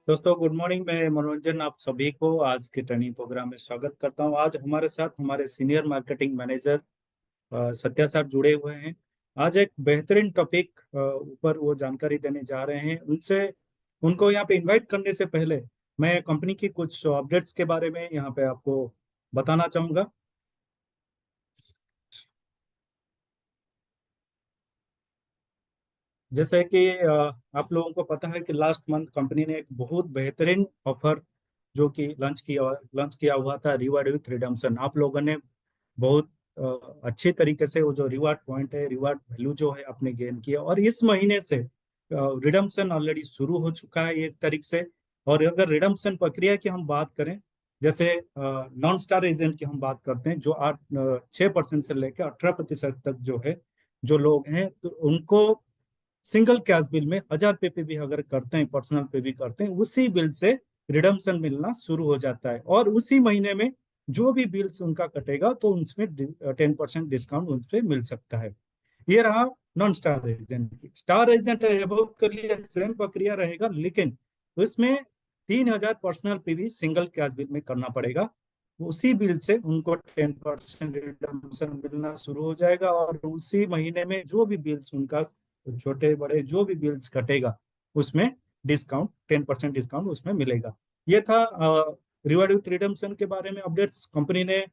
दोस्तों good morning. मैं मनोरंजन आप सभी को आज के ट्रेनिंग प्रोग्राम में स्वागत करता हूं। आज हमारे साथ हमारे senior marketing manager Satya sir जुड़े हुए हैं। आज एक बेहतरीन टॉपिक ऊपर वो जानकारी देने जा रहे हैं। उनसे उनको यहाँ पे इनवाइट करने से पहले मैं कंपनी की कुछ अपडेट्स के बारे में यहाँ पे आपको बताना चाहूँगा। जैसे कि आप लोगों को पता है कि लास्ट मंथ कंपनी ने एक बहुत बेहतरीन ऑफर जो कि लॉन्च किया हुआ था, रिवार्ड विथ रिडम्पशन। आप लोगों ने बहुत अच्छी तरीके से वो जो रिवार्ड पॉइंट है, रिवार्ड वैल्यू जो है आपने गेन किया। और इस महीने से रिडम्पशन ऑलरेडी शुरू हो चुका है एक तारीख से। और अगर रिडम्पशन प्रक्रिया की हम बात करें, जैसे नॉन स्टार एजेंट की हम बात करते हैं, जो 6% से लेकर 18% तक जो है, जो लोग हैं, तो उनको सिंगल कैश बिल में 1000 रुपये पे भी अगर करते हैं, पर्सनल पे भी करते हैं, उसी बिल से रिडम्पशन मिलना शुरू हो जाता है। और उसी महीने में जो भी बिल्स उनका कटेगा तो उसमें 10% डिस्काउंट उन मिल सकता है। ये रहा नॉन स्टार एजेंट की। स्टार एजेंट एबव के लिए सेम प्रक्रिया रहेगा, लेकिन उसमें 3000 पर्सनल पे भी सिंगल कैश बिल में करना पड़ेगा। उसी बिल से उनको 10% रिडम्पशन मिलना शुरू हो जाएगा। और उसी महीने में जो भी बिल्स उनका, छोटे बड़े जो भी बिल्स कटेगा, उसमें डिस्काउंट 10% डिस्काउंट उसमें मिलेगा। ये था रिवार्ड विथ रिडम्पशन के बारे में अपडेट्स। कंपनी ने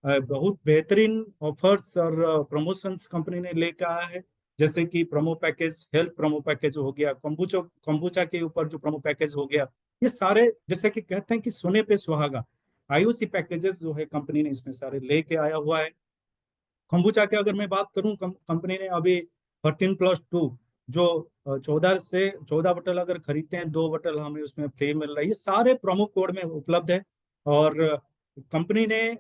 बहुत बेहतरीन ऑफर्स और प्रमोशंस कंपनी ने लेकर आया है। जैसे कि promo package, health promo package हो गया, कंबूचा के ऊपर जो प्रोमो पैकेज हो गया, ये सारे जैसे कि कहते हैं कि सोने पे सुहागा, आईओसी पैकेजेस जो है कंपनी ने इसमें सारे लेके आया हुआ है। कंबूचा की अगर मैं बात करूं, कंपनी ने अभी 13+2 जो 14 बटल अगर खरीदते हैं, 2 बटल हमें उसमें फ्री मिल रहा है। ये सारे प्रोमो कोड में उपलब्ध है। और कंपनी ने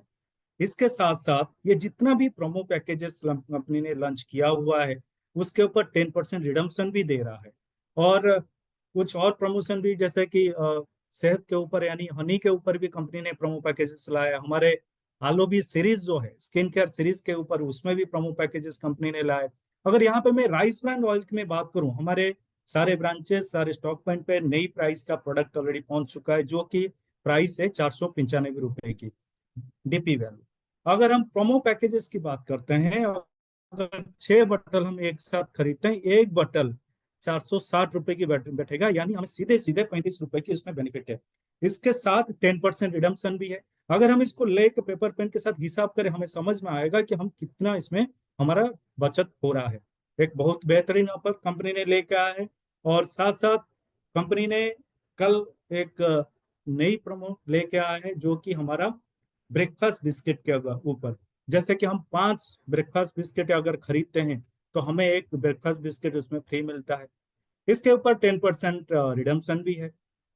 इसके साथ साथ ये जितना भी प्रोमो पैकेजेस कंपनी ने लॉन्च किया हुआ है, उसके ऊपर 10% रिडम्पशन भी दे रहा है। और कुछ और प्रमोशन भी, जैसे कि शहद के ऊपर यानी हनी के ऊपर भी कंपनी ने प्रोमो पैकेजेस लाया। हमारे आलो भी सीरीज जो है स्किन केयर सीरीज के ऊपर, उसमें भी प्रोमो पैकेजेस कंपनी ने लाए। अगर यहाँ पे मैं राइस ब्रांड ऑयल की मैं बात करूं, हमारे सारे ब्रांचेस सारे स्टॉक पॉइंट पे नई प्राइस का प्रोडक्ट ऑलरेडी पहुंच चुका है, जो कि प्राइस है 495 रुपए की डीपी वैल्यू। अगर हम प्रोमो पैकेजेस की बात करते हैं, अगर 6 बटल हम एक साथ खरीदते हैं, एक बटल 460 रुपए की बैठेगा, यानी हमें सीधे सीधे 35 रुपए की उसमें बेनिफिट है। इसके साथ 10% रिडम्पशन भी है। अगर हम इसको लेकर पेपर पेन के साथ हिसाब करें, हमें समझ में आएगा कि हम कितना इसमें हमारा बचत हो रहा है। एक बहुत बेहतरीन ऑफर कंपनी ने लेकर आया है। और साथ साथ कंपनी ने कल एक नई प्रोमो लेके आया है, जो कि हमारा ब्रेकफास्ट बिस्किट के ऊपर, जैसे कि हम 5 ब्रेकफास्ट बिस्किट अगर खरीदते हैं तो हमें एक ब्रेकफास्ट बिस्किट उसमें फ्री मिलता है। इसके ऊपर 10% रिडम्पशन भी है।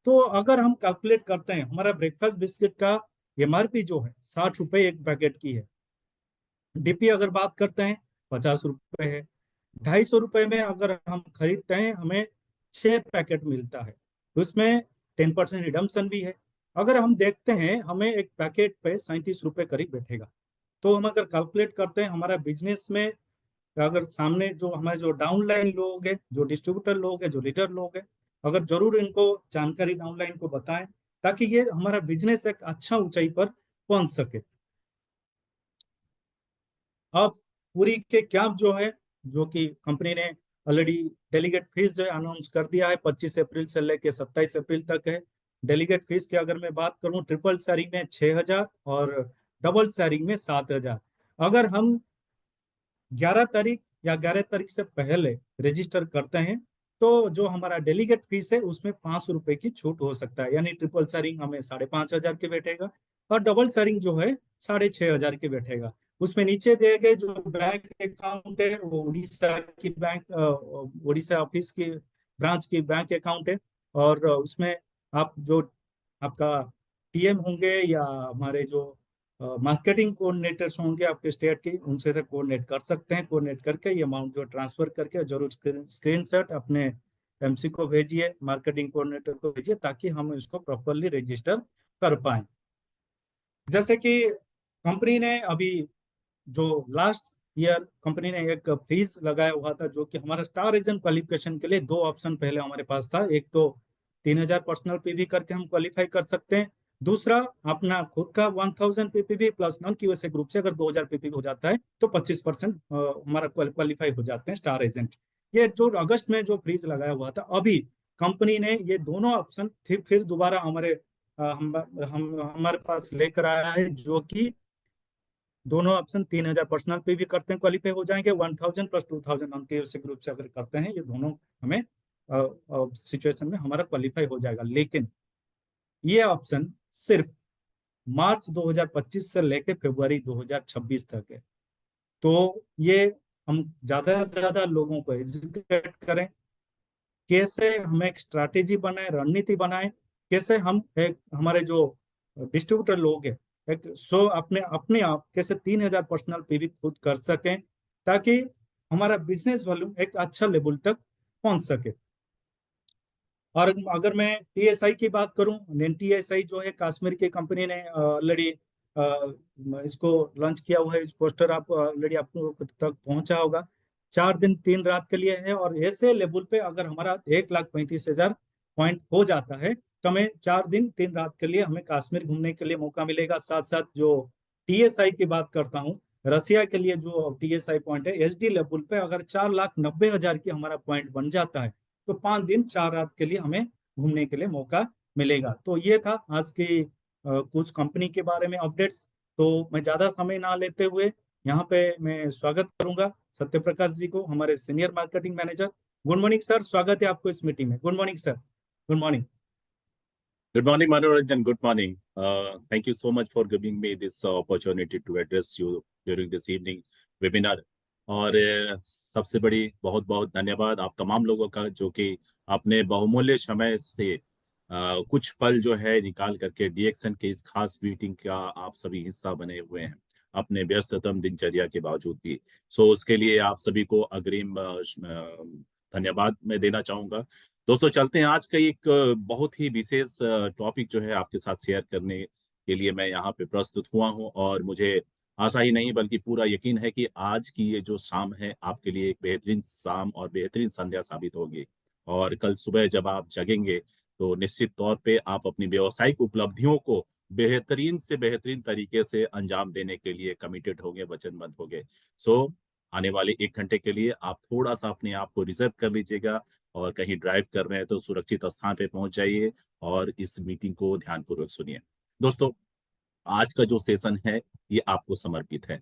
तो अगर हम कैलकुलेट करते हैं, हमारा ब्रेकफास्ट बिस्किट का एमआरपी जो है 60 रुपए एक पैकेट की है। डीपी अगर बात करते हैं 50 रुपए है। 250 रुपए में अगर हम खरीदते हैं, हमें 6 पैकेट मिलता है, उसमें 10% रिडम्पशन भी है। अगर हम देखते हैं, हमें एक पैकेट पे 37 रुपए करीब बैठेगा। तो हम अगर कैलकुलेट करते हैं हमारा बिजनेस में, अगर सामने जो हमारे जो डाउनलाइन लोग हैं, जो डिस्ट्रीब्यूटर लोग हैं, जो लीडर लोग हैं, अगर जरूर इनको जानकारी डाउनलाइन को बताएं, ताकि ये हमारा बिजनेस एक अच्छा ऊंचाई पर पहुंच सके। अब पूरी के कैंप जो है, जो कि कंपनी ने ऑलरेडी डेलीगेट फीस जो है अनाउंस कर दिया है, 25 अप्रैल से लेकर 27 अप्रैल तक है। डेलीगेट फीस की अगर मैं बात करूं, ट्रिपल शेयरिंग में 6,000 और डबल शेयरिंग में 7,000। अगर हम 11 तारीख या 11 तारीख से पहले रजिस्टर करते हैं, तो जो हमारा डेलीगेट फीस है उसमें 500 रुपए की छूट हो सकता है, यानी ट्रिपल शेयरिंग हमें 5,500 के बैठेगा, और डबल शेयरिंग जो है 6,500 के बैठेगा। उसमें नीचे दिए गए जो बैंक अकाउंट है वो उड़ीसा की बैंक, उड़ीसा ऑफिस की ब्रांच की बैंक अकाउंट है। और उसमें आप जो आपका टीएम होंगे या हमारे जो मार्केटिंग कोऑर्डिनेटर्स होंगे आपके स्टेट के, उनसे से कोऑर्डिनेट कर सकते हैं। कोऑर्डिनेट करके ये अमाउंट जो ट्रांसफर करके जरूर स्क्रीनशॉट अपने एमसी को भेजिए, मार्केटिंग कोऑर्डिनेटर को भेजिए, ताकि हम इसको प्रॉपरली रजिस्टर कर पाए। जैसे कि कंपनी ने अभी जो लास्ट ईयर कंपनी ने एक फीस लगाया हुआ था, जो कि हमारा स्टार एजेंट क्वालिफिकेशन के लिए दो ऑप्शन पहले हमारे पास था। एक तो 3,000 पर्सनल पीवी करके हम क्वालिफाई कर सकते हैं। दूसरा अपना खुद का 1,000 पीपीवी प्लस नॉन क्यूएसए ग्रुप से अगर 2,000 पीपीवी हो जाता है तो 25% हमारा क्वालिफाई हो जाते हैं स्टार एजेंट। ये जो अगस्त में जो फ्रीज लगाया हुआ था, अभी कंपनी ने ये दोनों ऑप्शन फिर दोबारा हमारे हमारे पास लेकर आया है, जो कि दोनों ऑप्शन 3,000 पर्सनल पे भी करते हैं क्वालिफाई हो जाएंगे, 1,000 प्लस 2,000 उनके उसी ग्रुप से अगर करते हैं, ये दोनों हमें सिचुएशन में हमारा क्वालिफाई हो जाएगा। लेकिन ये ऑप्शन सिर्फ मार्च 2025 से लेकर फरवरी 2026 तक है। तो ये हम ज्यादा से ज्यादा लोगों को एजुकेट करें, कैसे हम एक स्ट्रैटेजी बनाए, रणनीति बनाए, कैसे हम एक हमारे जो डिस्ट्रीब्यूटर लोग हैं एक अपने अपने आप कैसे 3,000 पर्सनल पीवी खुद कर सकें, ताकि हमारा बिजनेस वॉल्यूम एक अच्छा लेवल तक पहुंच सके। और अगर मैं टीएसआई की बात करूं, टीएसआई जो है कश्मीर की कंपनी ने ऑलरेडी इसको लॉन्च किया हुआ है। इस पोस्टर आप ऑलरेडी आप लोगों तक पहुंचा होगा। 4 दिन 3 रात के लिए है, और ऐसे लेवल पे अगर हमारा 1,35,000 पॉइंट हो जाता है, तो हमें 4 दिन 3 रात के लिए हमें कश्मीर घूमने के लिए मौका मिलेगा। साथ साथ जो टीएसआई की बात करता हूँ, रसिया के लिए जो टीएसआई पॉइंट है एचडी लेवल पे, अगर 4,90,000 की हमारा पॉइंट बन जाता है, तो 5 दिन 4 रात के लिए हमें घूमने के लिए मौका मिलेगा। तो ये था आज की कुछ कंपनी के बारे में अपडेट्स। तो मैं ज्यादा समय ना लेते हुए यहाँ पे मैं स्वागत करूंगा सत्य प्रकाश जी को, हमारे senior marketing manager. Good morning sir, स्वागत है आपको इस मीटिंग में। Good morning sir. Good morning. Good morning, Manoranjan. Good morning. Thank you so much for giving me this opportunity to address you during this evening webinar. और सबसे बड़ी बहुत बहुत धन्यवाद आप तमाम लोगों का, जो कि आपने बहुमूल्य समय से कुछ पल जो है निकाल करके डीएक्सन के इस खास मीटिंग का आप सभी हिस्सा बने हुए हैं अपने व्यस्ततम दिनचर्या के बावजूद भी। सो उसके लिए आप सभी को अग्रिम धन्यवाद मैं देना चाहूँगा। दोस्तों चलते हैं आज का एक बहुत ही विशेष टॉपिक जो है आपके साथ शेयर करने के लिए मैं यहाँ पे प्रस्तुत हुआ हूँ, और मुझे आशा ही नहीं बल्कि पूरा यकीन है कि आज की ये जो शाम है आपके लिए एक बेहतरीन शाम और बेहतरीन संध्या साबित होगी। और कल सुबह जब आप जगेंगे तो निश्चित तौर पे आप अपनी व्यावसायिक उपलब्धियों को बेहतरीन से बेहतरीन तरीके से अंजाम देने के लिए कमिटेड होंगे, वचनबद्ध होंगे। सो आने वाले 1 घंटे के लिए आप थोड़ा सा अपने आप को रिजर्व कर लीजिएगा, और कहीं ड्राइव कर रहे हैं तो सुरक्षित स्थान पे पहुंच जाइए और इस मीटिंग को ध्यानपूर्वक सुनिए। दोस्तों, आज का जो सेशन है ये आपको समर्पित है,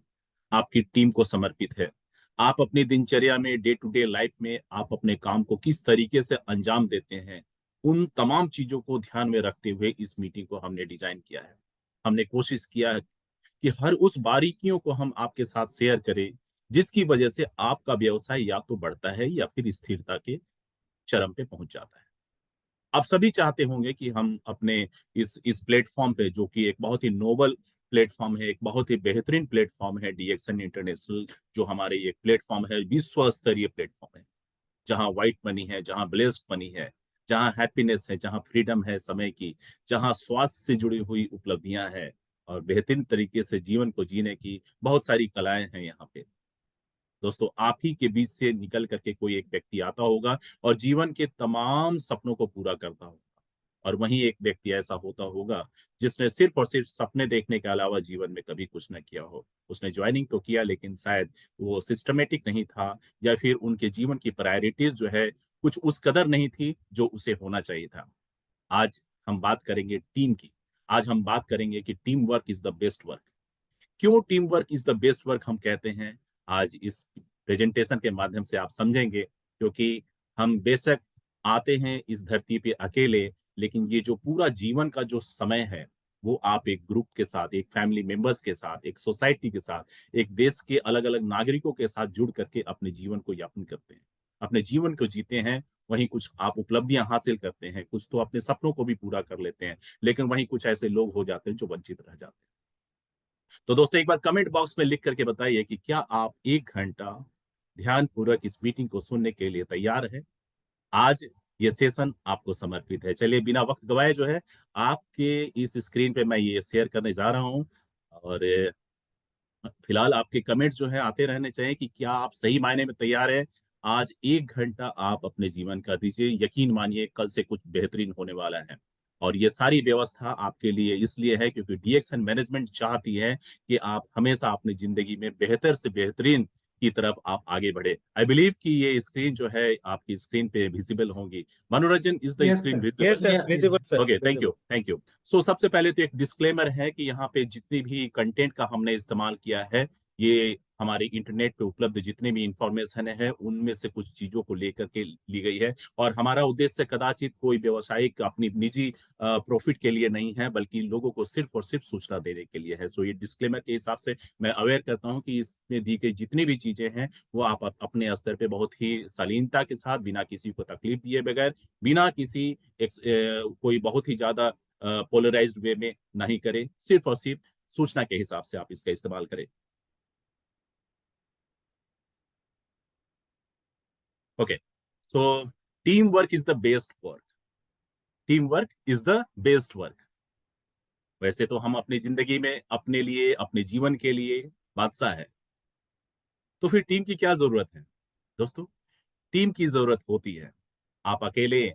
आपकी टीम को समर्पित है। आप अपनी दिनचर्या में, डे टू डे लाइफ में आप अपने काम को किस तरीके से अंजाम देते हैं, उन तमाम चीजों को ध्यान में रखते हुए इस मीटिंग को हमने डिजाइन किया है। हमने कोशिश किया है कि हर उस बारीकियों को हम आपके साथ शेयर करें जिसकी वजह से आपका व्यवसाय या तो बढ़ता है या फिर स्थिरता के चरम पे पहुंच जाता है। आप सभी चाहते होंगे कि हम अपने इस प्लेटफॉर्म पे, जो कि एक बहुत ही नोबल प्लेटफॉर्म है, एक बहुत ही बेहतरीन प्लेटफॉर्म है, डीएक्सन इंटरनेशनल जो हमारे एक प्लेटफॉर्म है, विश्व स्तरीय प्लेटफॉर्म है, जहां व्हाइट मनी है, जहां ब्लेस्ड मनी है, जहां हैप्पीनेस है, जहां फ्रीडम है समय की, जहां स्वास्थ्य से जुड़ी हुई उपलब्धियां हैं, और बेहतरीन तरीके से जीवन को जीने की बहुत सारी कलाएं हैं यहाँ पे। दोस्तों, आप ही के बीच से निकल करके कोई एक व्यक्ति आता होगा और जीवन के तमाम सपनों को पूरा करता होगा, और वहीं एक व्यक्ति ऐसा होता होगा जिसने सिर्फ और सिर्फ सपने देखने के अलावा जीवन में कभी कुछ न किया हो। उसने ज्वाइनिंग तो किया लेकिन शायद वो सिस्टमेटिक नहीं था, या फिर उनके जीवन की प्रायोरिटीज जो है कुछ उस कदर नहीं थी जो उसे होना चाहिए था। आज हम बात करेंगे टीम की। आज हम बात करेंगे कि team work is the best work. क्यों team work is the best work हम कहते हैं, आज इस प्रेजेंटेशन के माध्यम से आप समझेंगे। क्योंकि हम बेशक आते हैं इस धरती पे अकेले, लेकिन ये जो पूरा जीवन का जो समय है वो आप एक ग्रुप के साथ, एक फैमिली मेंबर्स के साथ, एक सोसाइटी के साथ, एक देश के अलग अलग नागरिकों के साथ जुड़ करके अपने जीवन को यापन करते हैं, अपने जीवन को जीते हैं। वहीं कुछ आप उपलब्धियां हासिल करते हैं, कुछ तो अपने सपनों को भी पूरा कर लेते हैं, लेकिन वहीं कुछ ऐसे लोग हो जाते हैं जो वंचित रह जाते हैं। तो दोस्तों, एक बार कमेंट बॉक्स में लिख करके बताइए कि क्या आप 1 घंटा ध्यानपूर्वक इस मीटिंग को सुनने के लिए तैयार है। आज ये सेशन आपको समर्पित है। चलिए बिना वक्त गवाए जो है आपके इस स्क्रीन पे मैं ये शेयर करने जा रहा हूँ, और फिलहाल आपके कमेंट्स जो है आते रहने चाहिए कि क्या आप सही मायने में तैयार हैं। आज 1 घंटा आप अपने जीवन का दीजिए, यकीन मानिए कल से कुछ बेहतरीन होने वाला है। और ये सारी व्यवस्था आपके लिए इसलिए है क्योंकि डीएक्सन मैनेजमेंट चाहती है कि आप हमेशा अपनी जिंदगी में बेहतर से बेहतरीन की तरफ आप आगे बढ़े। आई बिलीव कि ये स्क्रीन जो है आपकी स्क्रीन पे विजिबल होंगी। Manoranjan, is the yes screen sir. Yes visible? Yes visible sir, okay, thank you, visible. Thank you. So सबसे पहले तो एक डिस्क्लेमर है कि यहाँ पे जितनी भी कंटेंट का हमने इस्तेमाल किया है, ये हमारे इंटरनेट पे उपलब्ध जितने भी इंफॉर्मेशन है उनमें से कुछ चीजों को लेकर के ली गई है। और हमारा उद्देश्य कदाचित कोई व्यवसायिक अपनी निजी प्रॉफिट के लिए नहीं है, बल्कि लोगों को सिर्फ और सिर्फ सूचना देने के लिए है। सो ये डिस्क्लेमर के हिसाब से मैं अवेयर करता हूँ कि इसमें दी गई जितनी भी चीजें हैं वो आप अपने स्तर पे बहुत ही शालीनता के साथ, बिना किसी को तकलीफ दिए बगैर, बिना किसी कोई बहुत ही ज्यादा पोलराइज्ड वे में नहीं करें, सिर्फ और सिर्फ सूचना के हिसाब से आप इसका इस्तेमाल करें। Okay, so team work is the best work. Team work is the best work. वैसे तो हम अपनी जिंदगी में अपने लिए, अपने जीवन के लिए बादशाह है, तो फिर टीम की क्या जरूरत है? दोस्तों, टीम की जरूरत होती है। आप अकेले,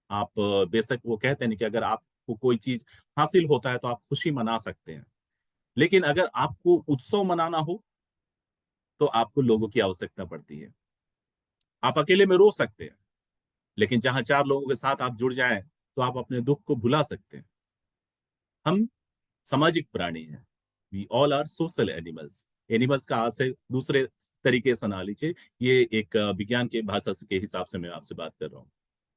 आप बेशक वो कहते हैं कि अगर आपको कोई चीज हासिल होता है तो आप खुशी मना सकते हैं, लेकिन अगर आपको उत्सव मनाना हो तो आपको लोगों की आवश्यकता पड़ती है। आप अकेले में रो सकते हैं, लेकिन जहां 4 लोगों के साथ आप जुड़ जाएं तो आप अपने दुख को भुला सकते हैं। हम सामाजिक प्राणी हैं। We all are social animals. Animals का आज से दूसरे तरीके से ना लीजिए, ये एक विज्ञान के भाषा के हिसाब से मैं आपसे बात कर रहा हूँ।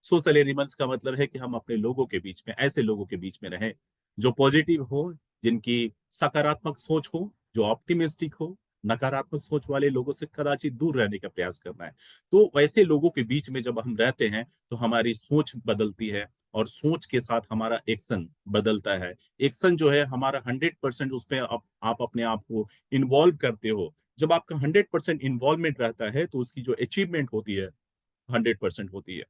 सोशल एनिमल्स का मतलब है कि हम अपने लोगों के बीच में, ऐसे लोगों के बीच में रहें जो पॉजिटिव हो, जिनकी सकारात्मक सोच हो, जो ऑप्टिमिस्टिक हो। नकारात्मक सोच वाले लोगों से कदाचित दूर रहने का प्रयास करना है। तो वैसे लोगों के बीच में जब हम रहते हैं तो हमारी सोच बदलती है, और सोच के साथ हमारा एक्शन बदलता है। एक्शन जो है हमारा 100% उसमें आप अपने आप को इन्वॉल्व करते हो। जब आपका 100% इन्वॉल्वमेंट रहता है तो उसकी जो अचीवमेंट होती है 100% होती है।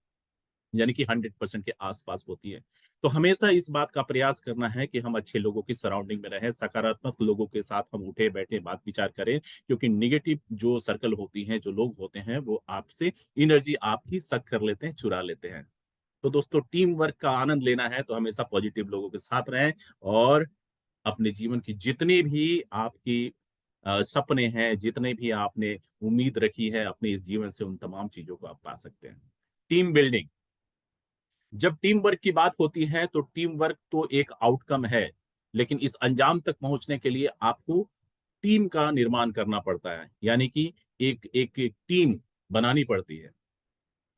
यानी कि 100% के आसपास होती है। तो हमेशा इस बात का प्रयास करना है कि हम अच्छे लोगों की सराउंडिंग में रहें, सकारात्मक लोगों के साथ हम उठे बैठे बात विचार करें, क्योंकि निगेटिव जो सर्कल होती हैं, जो लोग होते हैं, वो आपसे एनर्जी आपकी सक कर लेते हैं, चुरा लेते हैं। तो दोस्तों, टीम वर्क का आनंद लेना है तो हमेशा पॉजिटिव लोगों के साथ रहें, और अपने जीवन की जितनी भी आपकी सपने हैं, जितने भी आपने उम्मीद रखी है अपने इस जीवन से, उन तमाम चीजों को आप पा सकते हैं। टीम बिल्डिंग, जब टीम वर्क की बात होती है तो टीम वर्क तो एक आउटकम है, लेकिन इस अंजाम तक पहुंचने के लिए आपको टीम का निर्माण करना पड़ता है, यानी कि एक टीम बनानी पड़ती है।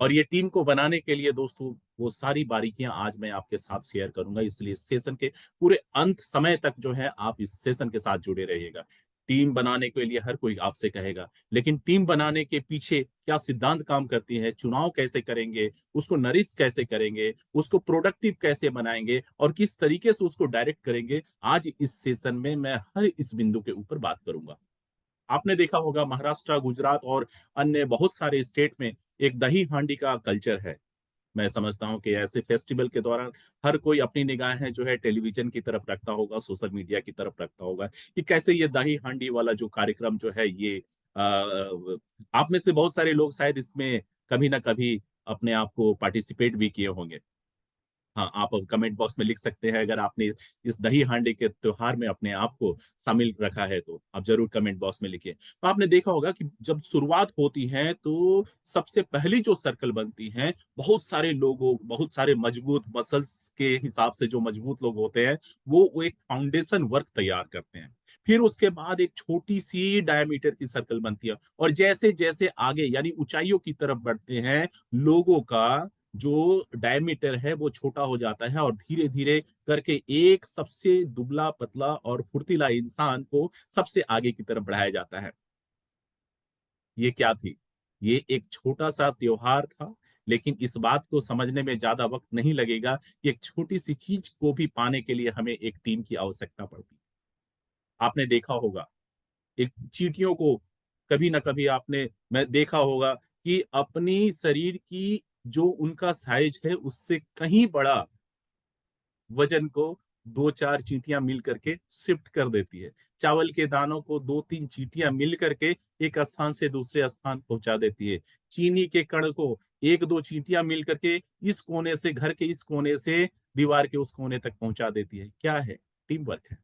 और ये टीम को बनाने के लिए दोस्तों, वो सारी बारीकियां आज मैं आपके साथ शेयर करूंगा, इसलिए इस सेशन के पूरे अंत समय तक जो है आप इस सेशन के साथ जुड़े रहिएगा। टीम बनाने के लिए हर कोई आपसे कहेगा, लेकिन टीम बनाने के पीछे क्या सिद्धांत काम करती है, चुनाव कैसे करेंगे, उसको नरिश कैसे करेंगे, उसको प्रोडक्टिव कैसे बनाएंगे, और किस तरीके से उसको डायरेक्ट करेंगे, आज इस सेशन में मैं हर इस बिंदु के ऊपर बात करूंगा। आपने देखा होगा महाराष्ट्र, गुजरात और अन्य बहुत सारे स्टेट में एक दही हांडी का कल्चर है। मैं समझता हूँ कि ऐसे फेस्टिवल के दौरान हर कोई अपनी निगाहें जो है टेलीविजन की तरफ रखता होगा, सोशल मीडिया की तरफ रखता होगा, कि कैसे ये दही हांडी वाला जो कार्यक्रम जो है ये आप में से बहुत सारे लोग शायद इसमें कभी ना कभी अपने आप को पार्टिसिपेट भी किए होंगे। हाँ, आप कमेंट बॉक्स में लिख सकते हैं अगर आपने इस दही हांडी के त्योहार में अपने आप को शामिल रखा है, तो आप जरूर कमेंट बॉक्स में लिखिए। तो आपने देखा होगा कि जब शुरुआत होती है तो सबसे पहली जो सर्कल बनती है, बहुत सारे लोगों, बहुत सारे मजबूत मसल्स के हिसाब से जो मजबूत लोग होते हैं, वो एक फाउंडेशन वर्क तैयार करते हैं। फिर उसके बाद एक छोटी सी डायमीटर की सर्कल बनती है, और जैसे जैसे आगे यानी ऊंचाइयों की तरफ बढ़ते हैं, लोगों का जो डायमीटर है वो छोटा हो जाता है, और धीरे धीरे करके एक सबसे दुबला पतला और फुर्तीला इंसान को सबसे आगे की तरफ बढ़ाया जाता है। ये क्या थी? ये एक छोटा सा त्योहार था, लेकिन इस बात को समझने में ज्यादा वक्त नहीं लगेगा कि एक छोटी सी चीज को भी पाने के लिए हमें एक टीम की आवश्यकता पड़ती है। आपने देखा होगा एक चींटियों को, कभी ना कभी आपने मैं देखा होगा कि अपनी शरीर की जो उनका साइज है उससे कहीं बड़ा वजन को दो चार चींटियां मिल करके शिफ्ट कर देती है। चावल के दानों को दो तीन चींटियां मिल करके एक स्थान से दूसरे स्थान पहुंचा देती है। चीनी के कण को एक दो चींटियां मिल करके इस कोने से, घर के इस कोने से दीवार के उस कोने तक पहुंचा देती है। क्या है? टीम वर्क है।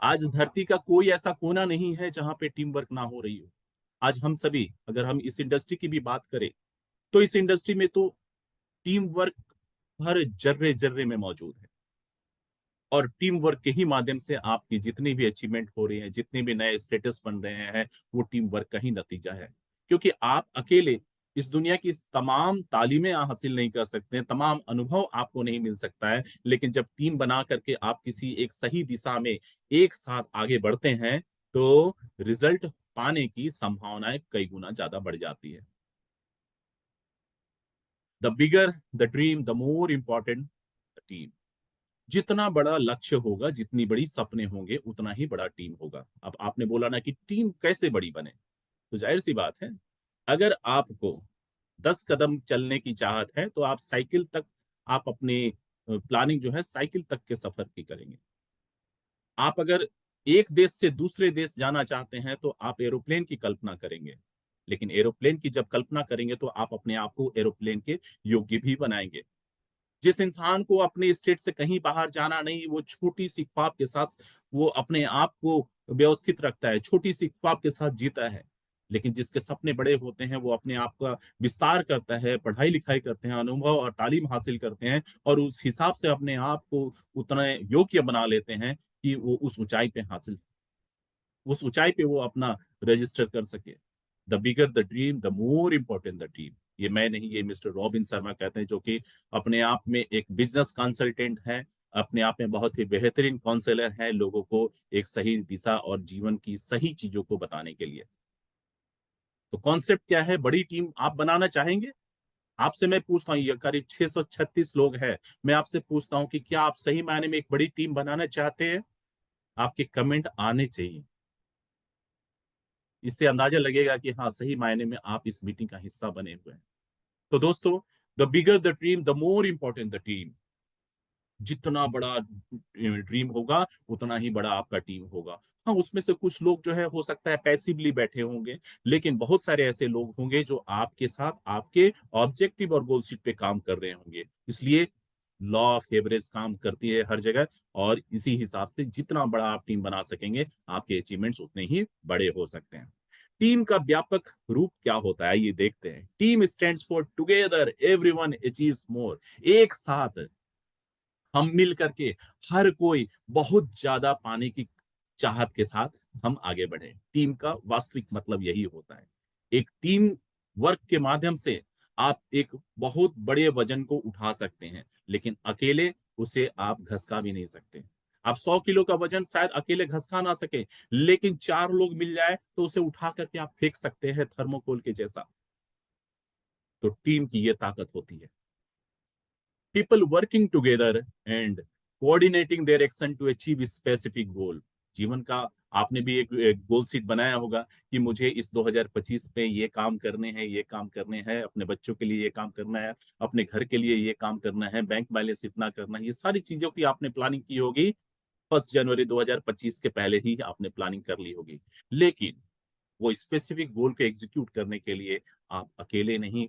आज धरती का कोई ऐसा कोना नहीं है जहां पे टीम वर्क ना हो रही हो। आज हम सभी, अगर हम इस इंडस्ट्री की भी बात करें, तो इस इंडस्ट्री में तो टीम वर्क हर जर्रे जर्रे में मौजूद है। और टीम वर्क के ही माध्यम से आपकी जितनी भी अचीवमेंट हो रही है, जितने भी नए स्टेटस बन रहे हैं, वो टीम वर्क का ही नतीजा है। क्योंकि आप अकेले इस दुनिया की तमाम तालीमें हासिल नहीं कर सकते हैं, तमाम अनुभव आपको नहीं मिल सकता है, लेकिन जब टीम बना करके आप किसी एक सही दिशा में एक साथ आगे बढ़ते हैं, तो रिजल्ट पाने की संभावनाएं कई गुना ज्यादा बढ़ जाती है। The bigger the dream, the more important the team. जितना बड़ा लक्ष्य होगा, जितनी बड़ी सपने होंगे, उतना ही बड़ा टीम होगा। अब आपने बोला ना कि टीम कैसे बड़ी बने, तो जाहिर सी बात है, अगर आपको 10 कदम चलने की चाहत है तो आप साइकिल तक, आप अपनी प्लानिंग जो है साइकिल तक के सफर की करेंगे। आप अगर एक देश से दूसरे देश जाना चाहते हैं तो आप एरोप्लेन की कल्पना करेंगे, लेकिन एरोप्लेन की जब कल्पना करेंगे तो आप अपने आप को एरोप्लेन के योग्य भी बनाएंगे। जिस इंसान को अपने स्टेट से कहीं बाहर जाना नहीं, वो छोटी सी ख्वाब के साथ वो अपने आप को व्यवस्थित रखता है, छोटी सी ख्वाब के साथ जीता है। लेकिन जिसके सपने बड़े होते हैं, वो अपने आप का विस्तार करता है, पढ़ाई लिखाई करते हैं, अनुभव और तालीम हासिल करते हैं, और उस हिसाब से अपने आप को उतने योग्य बना लेते हैं कि वो उस ऊंचाई पे वो अपना रजिस्टर कर सके। The bigger the dream, the more important the team. ये मैं नहीं, ये मिस्टर रॉबिन शर्मा कहते हैं, जो कि अपने आप में एक बिजनेस कंसल्टेंट है, अपने आप में बहुत ही बेहतरीन काउंसलर है लोगों को एक सही दिशा और जीवन की सही चीजों को बताने के लिए। तो कॉन्सेप्ट क्या है? बड़ी टीम आप बनाना चाहेंगे? आपसे मैं पूछता हूँ, ये करीब 636 लोग हैं, मैं आपसे पूछता हूँ कि क्या आप सही मायने में एक बड़ी टीम बनाना चाहते हैं? आपके कमेंट आने चाहिए। इससे अंदाजा लगेगा कि हाँ, सही मायने में आप इस मीटिंग का हिस्सा बने हुए हैं। तो दोस्तों, the bigger the dream, the more important the team. जितना बड़ा ड्रीम होगा उतना ही बड़ा आपका टीम होगा। हाँ, उसमें से कुछ लोग जो है हो सकता है पैसिवली बैठे होंगे, लेकिन बहुत सारे ऐसे लोग होंगे जो आपके साथ आपके ऑब्जेक्टिव और गोल शीट पे काम कर रहे होंगे। इसलिए लॉ ऑफ एवरेज काम करती है हर जगह, और इसी हिसाब से जितना बड़ा आप टीम बना सकेंगे आपके अचीवमेंट्स उतने ही बड़े हो सकते हैं। टीम का व्यापक रूप क्या होता है ये देखते हैं। Team stands for together everyone achieves more. एक साथ हम मिल करके हर कोई बहुत ज्यादा पाने की चाहत के साथ हम आगे बढ़े। टीम का वास्तविक मतलब यही होता है। एक टीम वर्क के माध्यम से आप एक बहुत बड़े वजन को उठा सकते हैं, लेकिन अकेले उसे आप घसका भी नहीं सकते। आप 100 किलो का वजन शायद अकेले घसका ना सके, लेकिन 4 लोग मिल जाए तो उसे उठा करके आप फेंक सकते हैं थर्मोकोल के जैसा। तो टीम की ये ताकत होती है। people working together and coordinating their action to achieve a specific goal। जीवन का आपने भी एक गोल सीट बनाया होगा कि मुझे इस 2025 में ये काम करने हैं, ये काम करने हैं, अपने बच्चों के लिए ये काम करना है, अपने घर के लिए ये काम करना है, बैंक बैलेंस इतना करना है। ये सारी चीजों की आपने प्लानिंग की होगी। 1 जनवरी 2025 के पहले ही आपने प्लानिंग कर ली होगी। लेकिन वो स्पेसिफिक गोल को एग्जीक्यूट करने के लिए आप अकेले नहीं,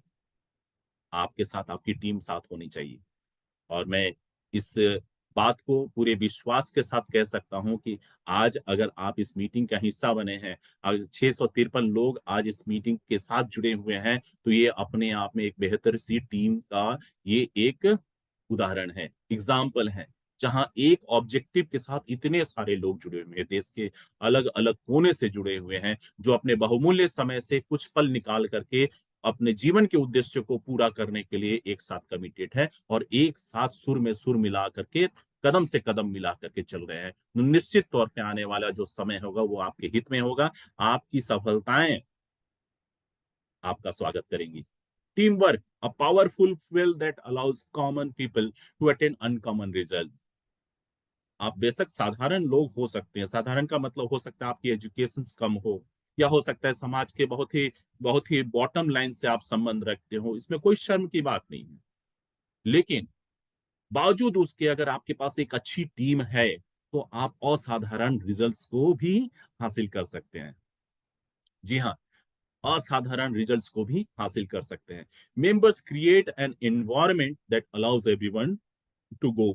आपके साथ आपकी टीम साथ होनी चाहिए। और मैं इस बात को पूरे विश्वास के साथ कह सकता हूं कि आज अगर आप इस मीटिंग का हिस्सा बने हैं, अगर 653 लोग आज इस मीटिंग के साथ जुड़े हुए हैं, तो ये अपने आप में एक बेहतर सी टीम का ये एक उदाहरण है, एग्जाम्पल है। जहां एक ऑब्जेक्टिव के साथ इतने सारे लोग जुड़े हुए हैं, देश के अलग अलग कोने से जुड़े हुए हैं, जो अपने बहुमूल्य समय से कुछ पल निकाल करके अपने जीवन के उद्देश्य को पूरा करने के लिए एक साथ कमिटेड है, और एक साथ सुर में सुर मिला करके कदम से कदम मिला करके चल रहे हैं। निश्चित तौर पे आने वाला जो समय होगा वो आपके हित में होगा। आपकी सफलताएं आपका स्वागत करेंगी। Team work, a powerful fuel that allows common people to attain uncommon results। आप बेशक साधारण लोग हो सकते हैं, साधारण का मतलब हो सकता है आपकी एजुकेशन कम हो, या हो सकता है समाज के बहुत ही बॉटम लाइन से आप संबंध रखते हो, इसमें कोई शर्म की बात नहीं है। लेकिन बावजूद उसके अगर आपके पास एक अच्छी टीम है, तो आप असाधारण रिजल्ट्स को भी हासिल कर सकते हैं। जी हाँ, असाधारण रिजल्ट्स को भी हासिल कर सकते हैं। Members create an environment that allows everyone to go.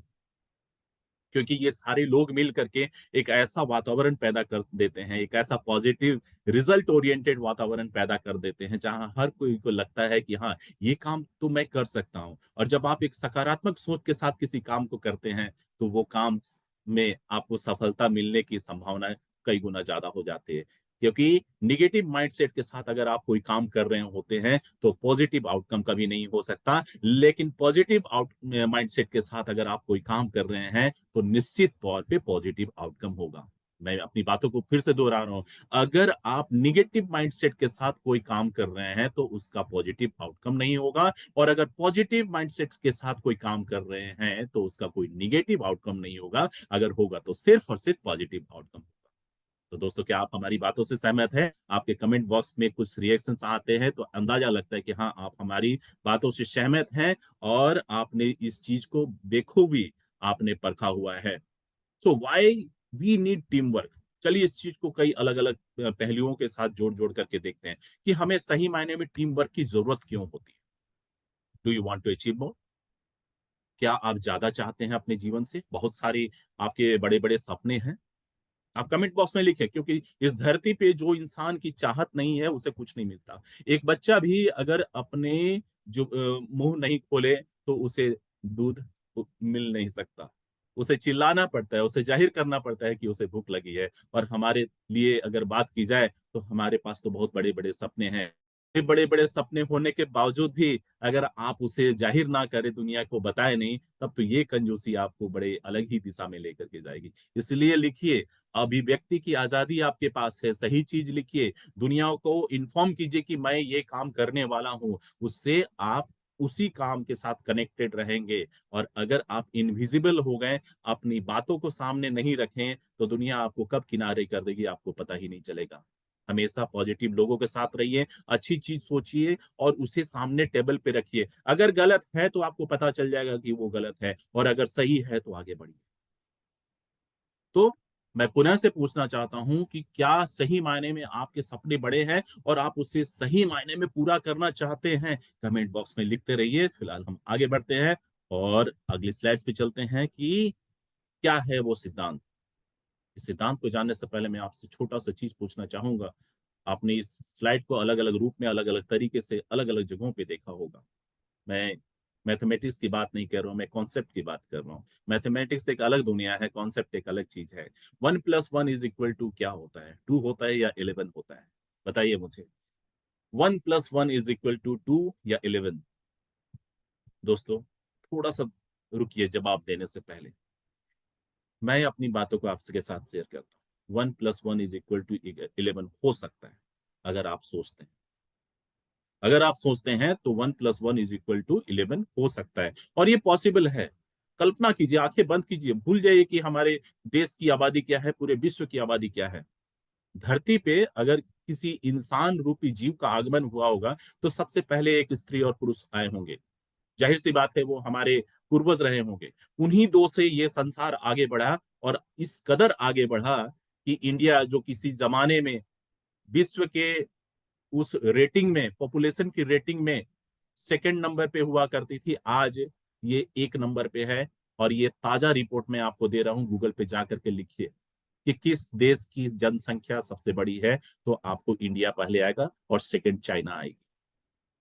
क्योंकि ये सारे लोग मिल करके एक ऐसा वातावरण पैदा कर देते हैं, एक ऐसा पॉजिटिव रिजल्ट ओरिएंटेड वातावरण पैदा कर देते हैं, जहां हर कोई को लगता है कि हाँ, ये काम तो मैं कर सकता हूं। और जब आप एक सकारात्मक सोच के साथ किसी काम को करते हैं, तो वो काम में आपको सफलता मिलने की संभावना कई गुना ज्यादा हो जाती है। क्योंकि निगेटिव माइंडसेट के साथ अगर आप कोई काम कर रहे होते हैं, तो पॉजिटिव आउटकम कभी नहीं हो सकता। लेकिन पॉजिटिव आउट माइंडसेट के साथ अगर आप कोई काम कर रहे हैं, तो निश्चित तौर पे पॉजिटिव आउटकम होगा। मैं अपनी बातों को फिर से दोहरा रहा हूं। अगर आप निगेटिव माइंडसेट के साथ कोई काम कर रहे हैं, तो उसका पॉजिटिव आउटकम नहीं होगा, और अगर पॉजिटिव माइंडसेट के साथ कोई काम कर रहे हैं, तो उसका कोई निगेटिव आउटकम नहीं होगा। अगर होगा तो सिर्फ और सिर्फ पॉजिटिव आउटकम। तो दोस्तों, क्या आप हमारी बातों से सहमत हैं? आपके कमेंट बॉक्स में कुछ रिएक्शंस आते हैं तो अंदाजा लगता है कि हाँ, आप हमारी बातों से सहमत हैं, और आपने इस चीज को बेखूबी आपने परखा हुआ है। So why we need teamwork. चलिए इस चीज को कई अलग अलग पहलुओं के साथ जोड़ जोड़ करके देखते हैं कि हमें सही मायने में टीम वर्क की जरूरत क्यों होती है। Do you want to achieve more? क्या आप ज्यादा चाहते हैं अपने जीवन से? बहुत सारे आपके बड़े बड़े सपने हैं, आप कमेंट बॉक्स में लिखें, क्योंकि इस धरती पे जो इंसान की चाहत नहीं है उसे कुछ नहीं मिलता। एक बच्चा भी अगर अपने जो मुंह नहीं खोले, तो उसे दूध मिल नहीं सकता। उसे चिल्लाना पड़ता है, उसे जाहिर करना पड़ता है कि उसे भूख लगी है। और हमारे लिए अगर बात की जाए, तो हमारे पास तो बहुत बड़े बड़े सपने हैं। बड़े बड़े सपने होने के बावजूद भी अगर आप उसे जाहिर ना करें, दुनिया को बताए नहीं, तब तो ये कंजूसी आपको बड़े अलग ही दिशा में लेकर के जाएगी। इसलिए लिखिए, अभिव्यक्ति की आजादी आपके पास है, सही चीज लिखिए, दुनिया को इन्फॉर्म कीजिए कि मैं ये काम करने वाला हूं। उससे आप उसी काम के साथ कनेक्टेड रहेंगे। और अगर आप इनविजिबल हो गए, अपनी बातों को सामने नहीं रखें, तो दुनिया आपको कब किनारे कर देगी आपको पता ही नहीं चलेगा। हमेशा पॉजिटिव लोगों के साथ रहिए, अच्छी चीज सोचिए और उसे सामने टेबल पे रखिए। अगर गलत है तो आपको पता चल जाएगा कि वो गलत है, और अगर सही है तो आगे बढ़िए। तो मैं पुनः से पूछना चाहता हूं कि क्या सही मायने में आपके सपने बड़े हैं और आप उसे सही मायने में पूरा करना चाहते हैं? कमेंट बॉक्स में लिखते रहिए। फिलहाल हम आगे बढ़ते हैं और अगली स्लाइड्स पे चलते हैं कि क्या है वो सिद्धांत। इस सिद्धांत को जानने से पहले मैं आपसे छोटा सा चीज पूछना चाहूंगा। आपने इस स्लाइड को अलग अलग रूप में, अलग अलग तरीके से, अलग अलग जगहों पे देखा होगा। मैं मैथमेटिक्स की बात नहीं कर रहा हूँ, मैं कॉन्सेप्ट की बात कर रहा हूँ। मैथमेटिक्स एक अलग दुनिया है, कॉन्सेप्ट एक अलग चीज है। 1+1 = क्या होता है? 2 होता है या 11 होता है? बताइए मुझे। 1+1 = 2 या 11? दोस्तों, थोड़ा सा रुकिए जवाब देने से पहले। मैं अपनी बातों को आपके साथ शेयर करता हूँ। 1+1 = 11 हो सकता है, अगर आप सोचते हैं। अगर आप सोचते हैं तो 1+1 = 11 हो सकता है, और ये पॉसिबल है। कल्पना कीजिए, आंखें बंद कीजिए, भूल जाइए कि हमारे देश की आबादी क्या है, पूरे विश्व की आबादी क्या है। धरती पे अगर किसी इंसान रूपी जीव का आगमन हुआ होगा तो सबसे पहले एक स्त्री और पुरुष आए होंगे। जाहिर सी बात है, वो हमारे पूर्वज रहे होंगे। उन्हीं दो से ये संसार आगे बढ़ा, और इस कदर आगे बढ़ा कि इंडिया, जो किसी जमाने में विश्व के उस रेटिंग में, पॉपुलेशन की रेटिंग में सेकंड नंबर पे हुआ करती थी, आज ये 1 नंबर पे है। और ये ताजा रिपोर्ट मैं आपको दे रहा हूं, गूगल पे जाकर के लिखिए कि किस देश की जनसंख्या सबसे बड़ी है, तो आपको इंडिया पहले आएगा और सेकंड चाइना आएगी।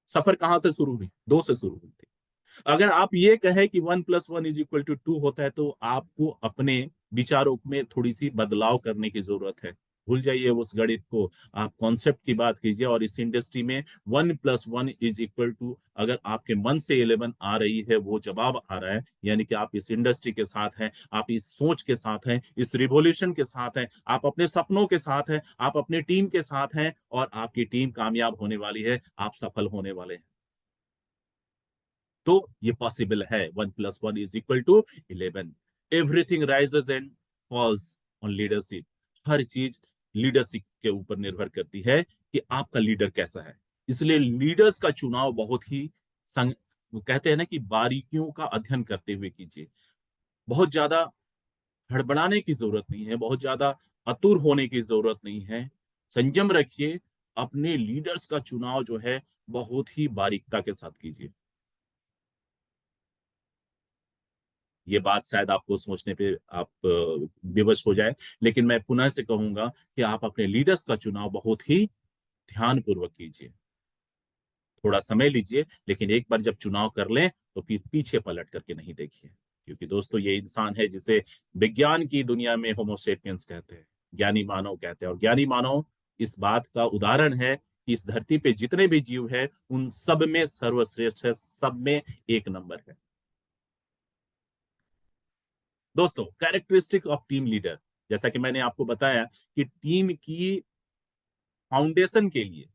सफर कहां से शुरू हुई? 2 से शुरू हुई थी। अगर आप ये कहें कि 1+1 = 2 होता है, तो आपको अपने विचारों में थोड़ी सी बदलाव करने की जरूरत है। भूल जाइए उस गणित को, आप कॉन्सेप्ट की बात कीजिए। और इस इंडस्ट्री में 1+1 = अगर आपके मन से 11 आ रही है, वो जवाब आ रहा है, यानी कि आप इस इंडस्ट्री के साथ हैं, आप इस सोच के साथ हैं, इस रिवॉल्यूशन के साथ हैं, आप अपने सपनों के साथ हैं, आप अपनी टीम के साथ हैं, और आपकी टीम कामयाब होने वाली है, आप सफल होने वाले हैं। तो ये पॉसिबल है। 1+1 = 11। Everything rises and falls on leadership. हर चीज लीडरशिप के ऊपर निर्भर करती है कि आपका लीडर कैसा है। इसलिए लीडर्स का चुनाव बहुत ही संग, वो कहते हैं ना कि बारीकियों का अध्ययन करते हुए कीजिए। बहुत ज्यादा हड़बड़ाने की जरूरत नहीं है, बहुत ज्यादा आतुर होने की जरूरत नहीं है। संयम रखिए, अपने लीडर्स का चुनाव जो है बहुत ही बारीकता के साथ कीजिए। ये बात शायद आपको सोचने पे आप विवश हो जाए, लेकिन मैं पुनः से कहूंगा कि आप अपने लीडर्स का चुनाव बहुत ही ध्यानपूर्वक कीजिए। थोड़ा समय लीजिए, लेकिन एक बार जब चुनाव कर लें तो फिर पीछे पलट करके नहीं देखिए। क्योंकि दोस्तों, ये इंसान है जिसे विज्ञान की दुनिया में होमोसेपियंस कहते हैं, ज्ञानी मानव कहते हैं। और ज्ञानी मानव इस बात का उदाहरण है कि इस धरती पे जितने भी जीव है, उन सब में सर्वश्रेष्ठ है, सब में 1 नंबर है। दोस्तों, कैरेक्टरिस्टिक ऑफ टीम लीडर, जैसा कि मैंने आपको बताया कि टीम की फाउंडेशन के लिए,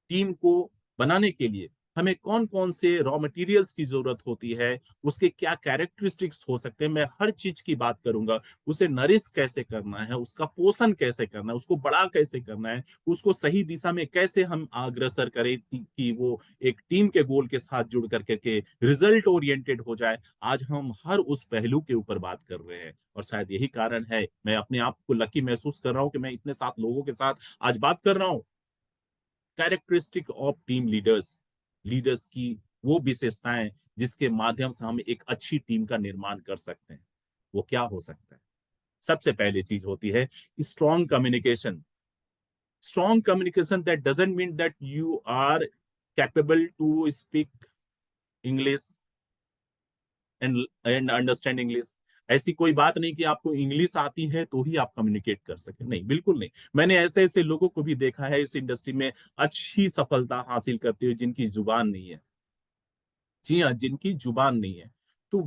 टीम को बनाने के लिए हमें कौन कौन से रॉ मटेरियल्स की जरूरत होती है, उसके क्या कैरेक्टरिस्टिक्स हो सकते हैं, मैं हर चीज की बात करूंगा। उसे नरिश कैसे करना है, उसका पोषण कैसे करना है, उसको बड़ा कैसे करना है, उसको सही दिशा में कैसे हम अग्रसर करें कि वो एक टीम के गोल के साथ जुड़ करके के रिजल्ट ओरिएंटेड हो जाए। आज हम हर उस पहलू के ऊपर बात कर रहे हैं, और शायद यही कारण है मैं अपने आप को लकी महसूस कर रहा हूं कि मैं इतने साथ लोगों के साथ आज बात कर रहा हूं। Characteristic of team leaders, leaders की वो विशेषताएं जिसके माध्यम से हम एक अच्छी टीम का निर्माण कर सकते हैं, वो क्या हो सकता है? सबसे पहली चीज होती है strong communication. Strong communication that doesn't mean that you are capable to speak English and understand English. ऐसी कोई बात नहीं कि आपको इंग्लिश आती है तो ही आप कम्युनिकेट कर सके, नहीं, बिल्कुल नहीं। मैंने ऐसे ऐसे लोगों को भी देखा है इस इंडस्ट्री में अच्छी सफलता हासिल करते हुए, जिनकी जुबान नहीं है। जी हाँ, जिनकी जुबान नहीं है। तो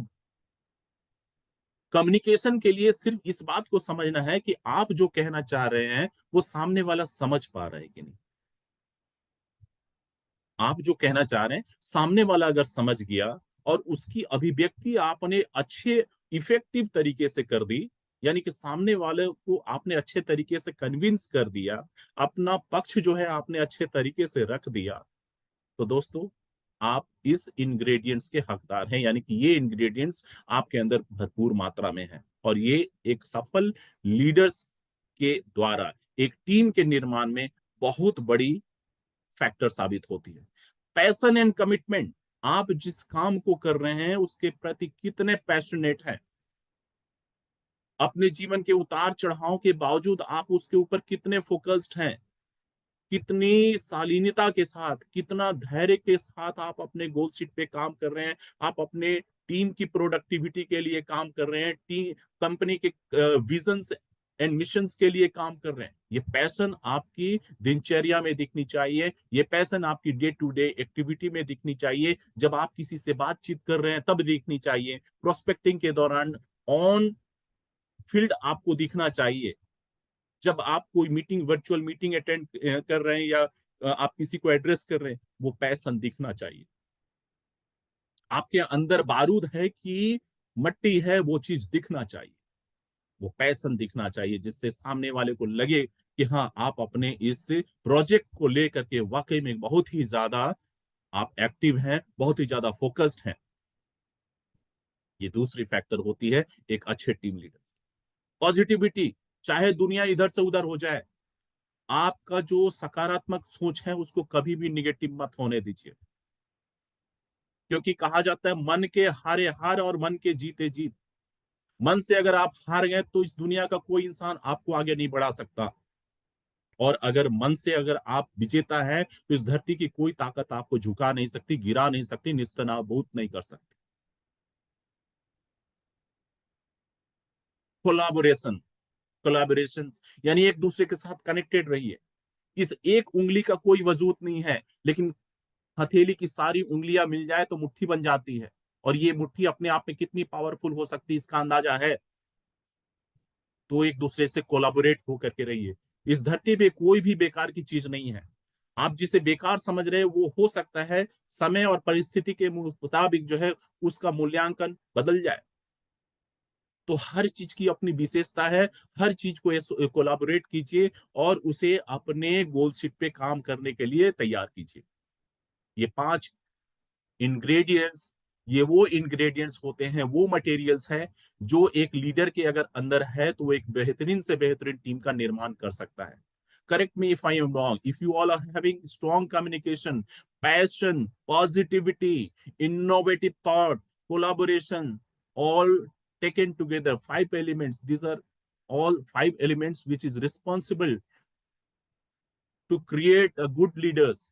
कम्युनिकेशन के लिए सिर्फ इस बात को समझना है कि आप जो कहना चाह रहे हैं वो सामने वाला समझ पा रहा है कि नहीं। आप जो कहना चाह रहे हैं, सामने वाला अगर समझ गया और उसकी अभिव्यक्ति आपने अच्छे इफेक्टिव तरीके से कर दी, यानी कि सामने वाले को आपने अच्छे तरीके से कन्विंस कर दिया, अपना पक्ष जो है आपने अच्छे तरीके से रख दिया, तो दोस्तों आप इस इंग्रेडिएंट्स के हकदार हैं, यानी कि ये इंग्रेडिएंट्स आपके अंदर भरपूर मात्रा में हैं और ये एक सफल लीडर्स के द्वारा एक टीम के निर्माण में बहुत बड़ी फैक्टर साबित होती है। पैशन एंड कमिटमेंट, आप जिस काम को कर रहे हैं उसके प्रति कितने पैशनेट हैं, अपने जीवन के उतार चढ़ाव के बावजूद आप उसके ऊपर कितने फोकस्ड हैं, कितनी शालीनता के साथ, कितना धैर्य के साथ आप अपने गोल शीट पे काम कर रहे हैं, आप अपने टीम की प्रोडक्टिविटी के लिए काम कर रहे हैं, टीम कंपनी के विजन्स एंड मिशंस के लिए काम कर रहे हैं। ये पैशन आपकी दिनचर्या में दिखनी चाहिए, ये पैशन आपकी डे टू डे एक्टिविटी में दिखनी चाहिए, जब आप किसी से बातचीत कर रहे हैं तब दिखनी चाहिए, प्रोस्पेक्टिंग के दौरान ऑन फील्ड आपको दिखना चाहिए, जब आप कोई मीटिंग वर्चुअल मीटिंग अटेंड कर रहे हैं या आप किसी को एड्रेस कर रहे हैं, वो पैशन दिखना चाहिए। आपके अंदर बारूद है कि मट्टी है, वो चीज दिखना चाहिए, वो पैशन दिखना चाहिए, जिससे सामने वाले को लगे कि हाँ आप अपने इस प्रोजेक्ट को लेकर के वाकई में बहुत ही ज्यादा आप एक्टिव हैं, बहुत ही ज्यादा फोकस्ड हैं। ये दूसरी फैक्टर होती है एक अच्छे टीम लीडर। पॉजिटिविटी, चाहे दुनिया इधर से उधर हो जाए, आपका जो सकारात्मक सोच है उसको कभी भी निगेटिव मत होने दीजिए, क्योंकि कहा जाता है मन के हारे हार और मन के जीते जीत। मन से अगर आप हार गए तो इस दुनिया का कोई इंसान आपको आगे नहीं बढ़ा सकता, और अगर मन से अगर आप विजेता हैं तो इस धरती की कोई ताकत आपको झुका नहीं सकती, गिरा नहीं सकती, निस्तनाबूत नहीं कर सकती। कोलाबोरेशन, कोलाबोरेशन यानी एक दूसरे के साथ कनेक्टेड रहिए। इस एक उंगली का कोई वजूद नहीं है, लेकिन हथेली की सारी उंगलियां मिल जाए तो मुट्ठी बन जाती है, और ये मुट्ठी अपने आप में कितनी पावरफुल हो सकती है इसका अंदाजा है। तो एक दूसरे से कोलाबोरेट होकर के रहिए। इस धरती पे कोई भी बेकार की चीज नहीं है। आप जिसे बेकार समझ रहे हैं वो हो सकता है समय और परिस्थिति के मुताबिक जो है उसका मूल्यांकन बदल जाए। तो हर चीज की अपनी विशेषता है, हर चीज को कोलाबोरेट कीजिए और उसे अपने गोल शीट पे काम करने के लिए तैयार कीजिए। ये 5 इंग्रेडिएंट्स, ये वो इंग्रेडिएंट्स होते हैं, वो मटेरियल्स हैं जो एक लीडर के अगर अंदर है तो वो एक बेहतरीन से बेहतरीन टीम का निर्माण कर सकता है। Correct me if I am wrong, if you all are having strong communication, passion, positivity, innovative thought, collaboration, all taken together, 5 elements, these are all 5 elements which is responsible to create a good leaders,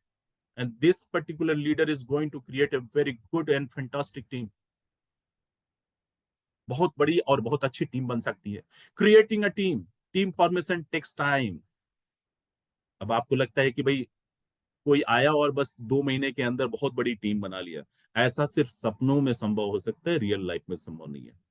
and this particular leader is going to create a very good and fantastic team. बहुत बड़ी और बहुत अच्छी team बन सकती है। Creating a team, team formation takes time. अब आपको लगता है कि भाई कोई आया और बस 2 महीने के अंदर बहुत बड़ी टीम बना लिया, ऐसा सिर्फ सपनों में संभव हो सकता है, रियल लाइफ में संभव नहीं है।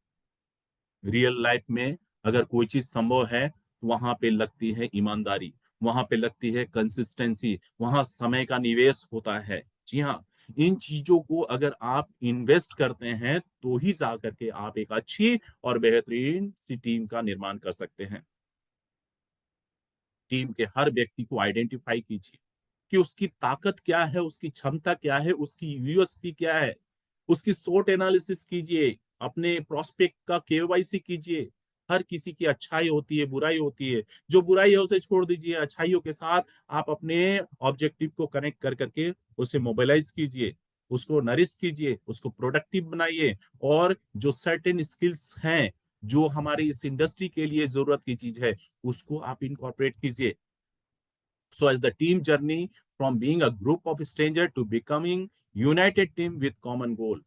रियल लाइफ में अगर कोई चीज संभव है तो वहां पे लगती है ईमानदारी, वहां पे लगती है कंसिस्टेंसी, वहां समय का निवेश होता है। जी हाँ, इन चीजों को अगर आप इन्वेस्ट करते हैं तो ही जा करके आप एक अच्छी और बेहतरीन सी टीम का निर्माण कर सकते हैं। टीम के हर व्यक्ति को आइडेंटिफाई कीजिए कि उसकी ताकत क्या है, उसकी क्षमता क्या है, उसकी यूएसपी क्या है, उसकी सोट एनालिसिस कीजिए, अपने प्रोस्पेक्ट का केवाईसी कीजिए। हर किसी की अच्छाई होती है, बुराई होती है, जो बुराई है उसे छोड़ दीजिए, अच्छाइयों के साथ आप अपने ऑब्जेक्टिव को कनेक्ट कर करके उसे मोबिलाइज कीजिए, उसको नरिश कीजिए, उसको प्रोडक्टिव बनाइए, और जो सर्टेन स्किल्स हैं जो हमारी इस इंडस्ट्री के लिए जरूरत की चीज है उसको आप इनकॉर्पोरेट कीजिए। So as the team journey from being a group of stranger to becoming united team with common goal,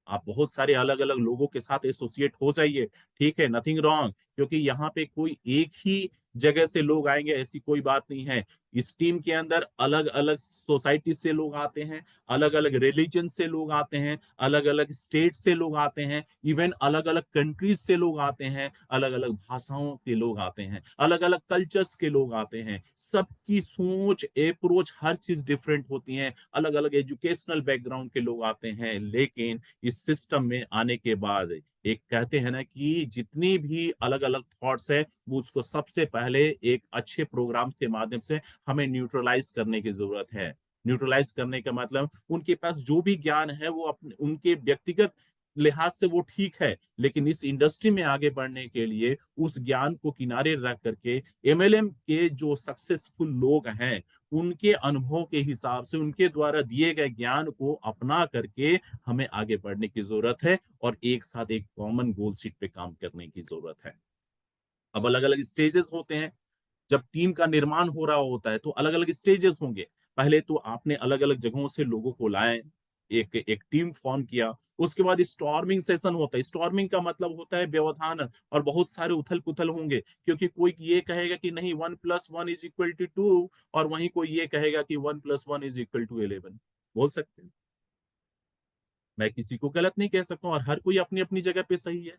आप बहुत सारे अलग अलग लोगों के साथ एसोसिएट हो जाइए, ठीक है, नथिंग रॉन्ग, क्योंकि यहाँ पे कोई एक ही जगह से लोग आएंगे ऐसी कोई बात नहीं है। इस टीम के अंदर अलग अलग सोसाइटी से लोग आते हैं, अलग अलग रिलीजन से लोग आते हैं, अलग अलग स्टेट से लोग आते हैं, इवन अलग अलग कंट्रीज से लोग आते हैं, अलग अलग भाषाओं के लोग आते हैं, अलग अलग कल्चर्स के लोग आते हैं। सबकी सोच, अप्रोच, हर चीज डिफरेंट होती है, अलग अलग एजुकेशनल बैकग्राउंड के लोग आते हैं, लेकिन इस सिस्टम में आने के बाद एक कहते हैं ना कि जितनी भी अलग अलग थॉट्स है वो उसको सबसे पहले एक अच्छे प्रोग्राम के माध्यम से हमें न्यूट्रलाइज करने की जरूरत है। न्यूट्रलाइज करने का मतलब उनके पास जो भी ज्ञान है वो अपने उनके व्यक्तिगत लिहाज से वो ठीक है, लेकिन इस इंडस्ट्री में आगे बढ़ने के लिए उस ज्ञान को किनारे रख करके एमएलएम के जो सक्सेसफुल लोग हैं उनके अनुभव के हिसाब से उनके द्वारा दिए गए ज्ञान को अपना करके हमें आगे बढ़ने की जरूरत है और एक साथ एक कॉमन गोल शीट पे काम करने की जरूरत है। अब अलग अलग स्टेजेस होते हैं। जब टीम का निर्माण हो रहा होता है तो अलग अलग स्टेजेस होंगे। पहले तो आपने अलग अलग जगहों से लोगों को लाए, एक एक टीम फॉर्म किया। उसके बाद स्टॉर्मिंग सेशन होता है। स्टॉर्मिंग का मतलब होता है व्यवधान, और बहुत सारे उथल पुथल होंगे, क्योंकि कोई ये कहेगा कि नहीं 1+1 = 2, और वहीं कोई ये कहेगा कि 1+1 = 11। बोल सकते हैं, मैं किसी को गलत नहीं कह सकता हूँ, और हर कोई अपनी अपनी जगह पे सही है।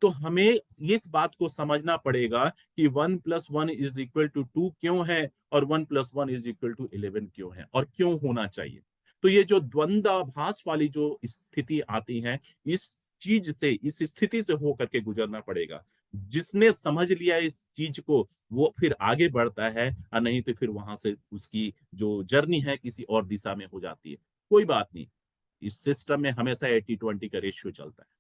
तो हमें इस बात को समझना पड़ेगा कि 1+1 = 2 क्यों है, और 1+1 = 11 क्यों है, और क्यों होना चाहिए। तो ये जो द्वंद्वाभास वाली जो स्थिति आती है, इस चीज से, इस स्थिति से होकर के गुजरना पड़ेगा। जिसने समझ लिया इस चीज को वो फिर आगे बढ़ता है, और नहीं तो फिर वहां से उसकी जो जर्नी है किसी और दिशा में हो जाती है। कोई बात नहीं, इस सिस्टम में हमेशा 80-20 का रेशियो चलता है।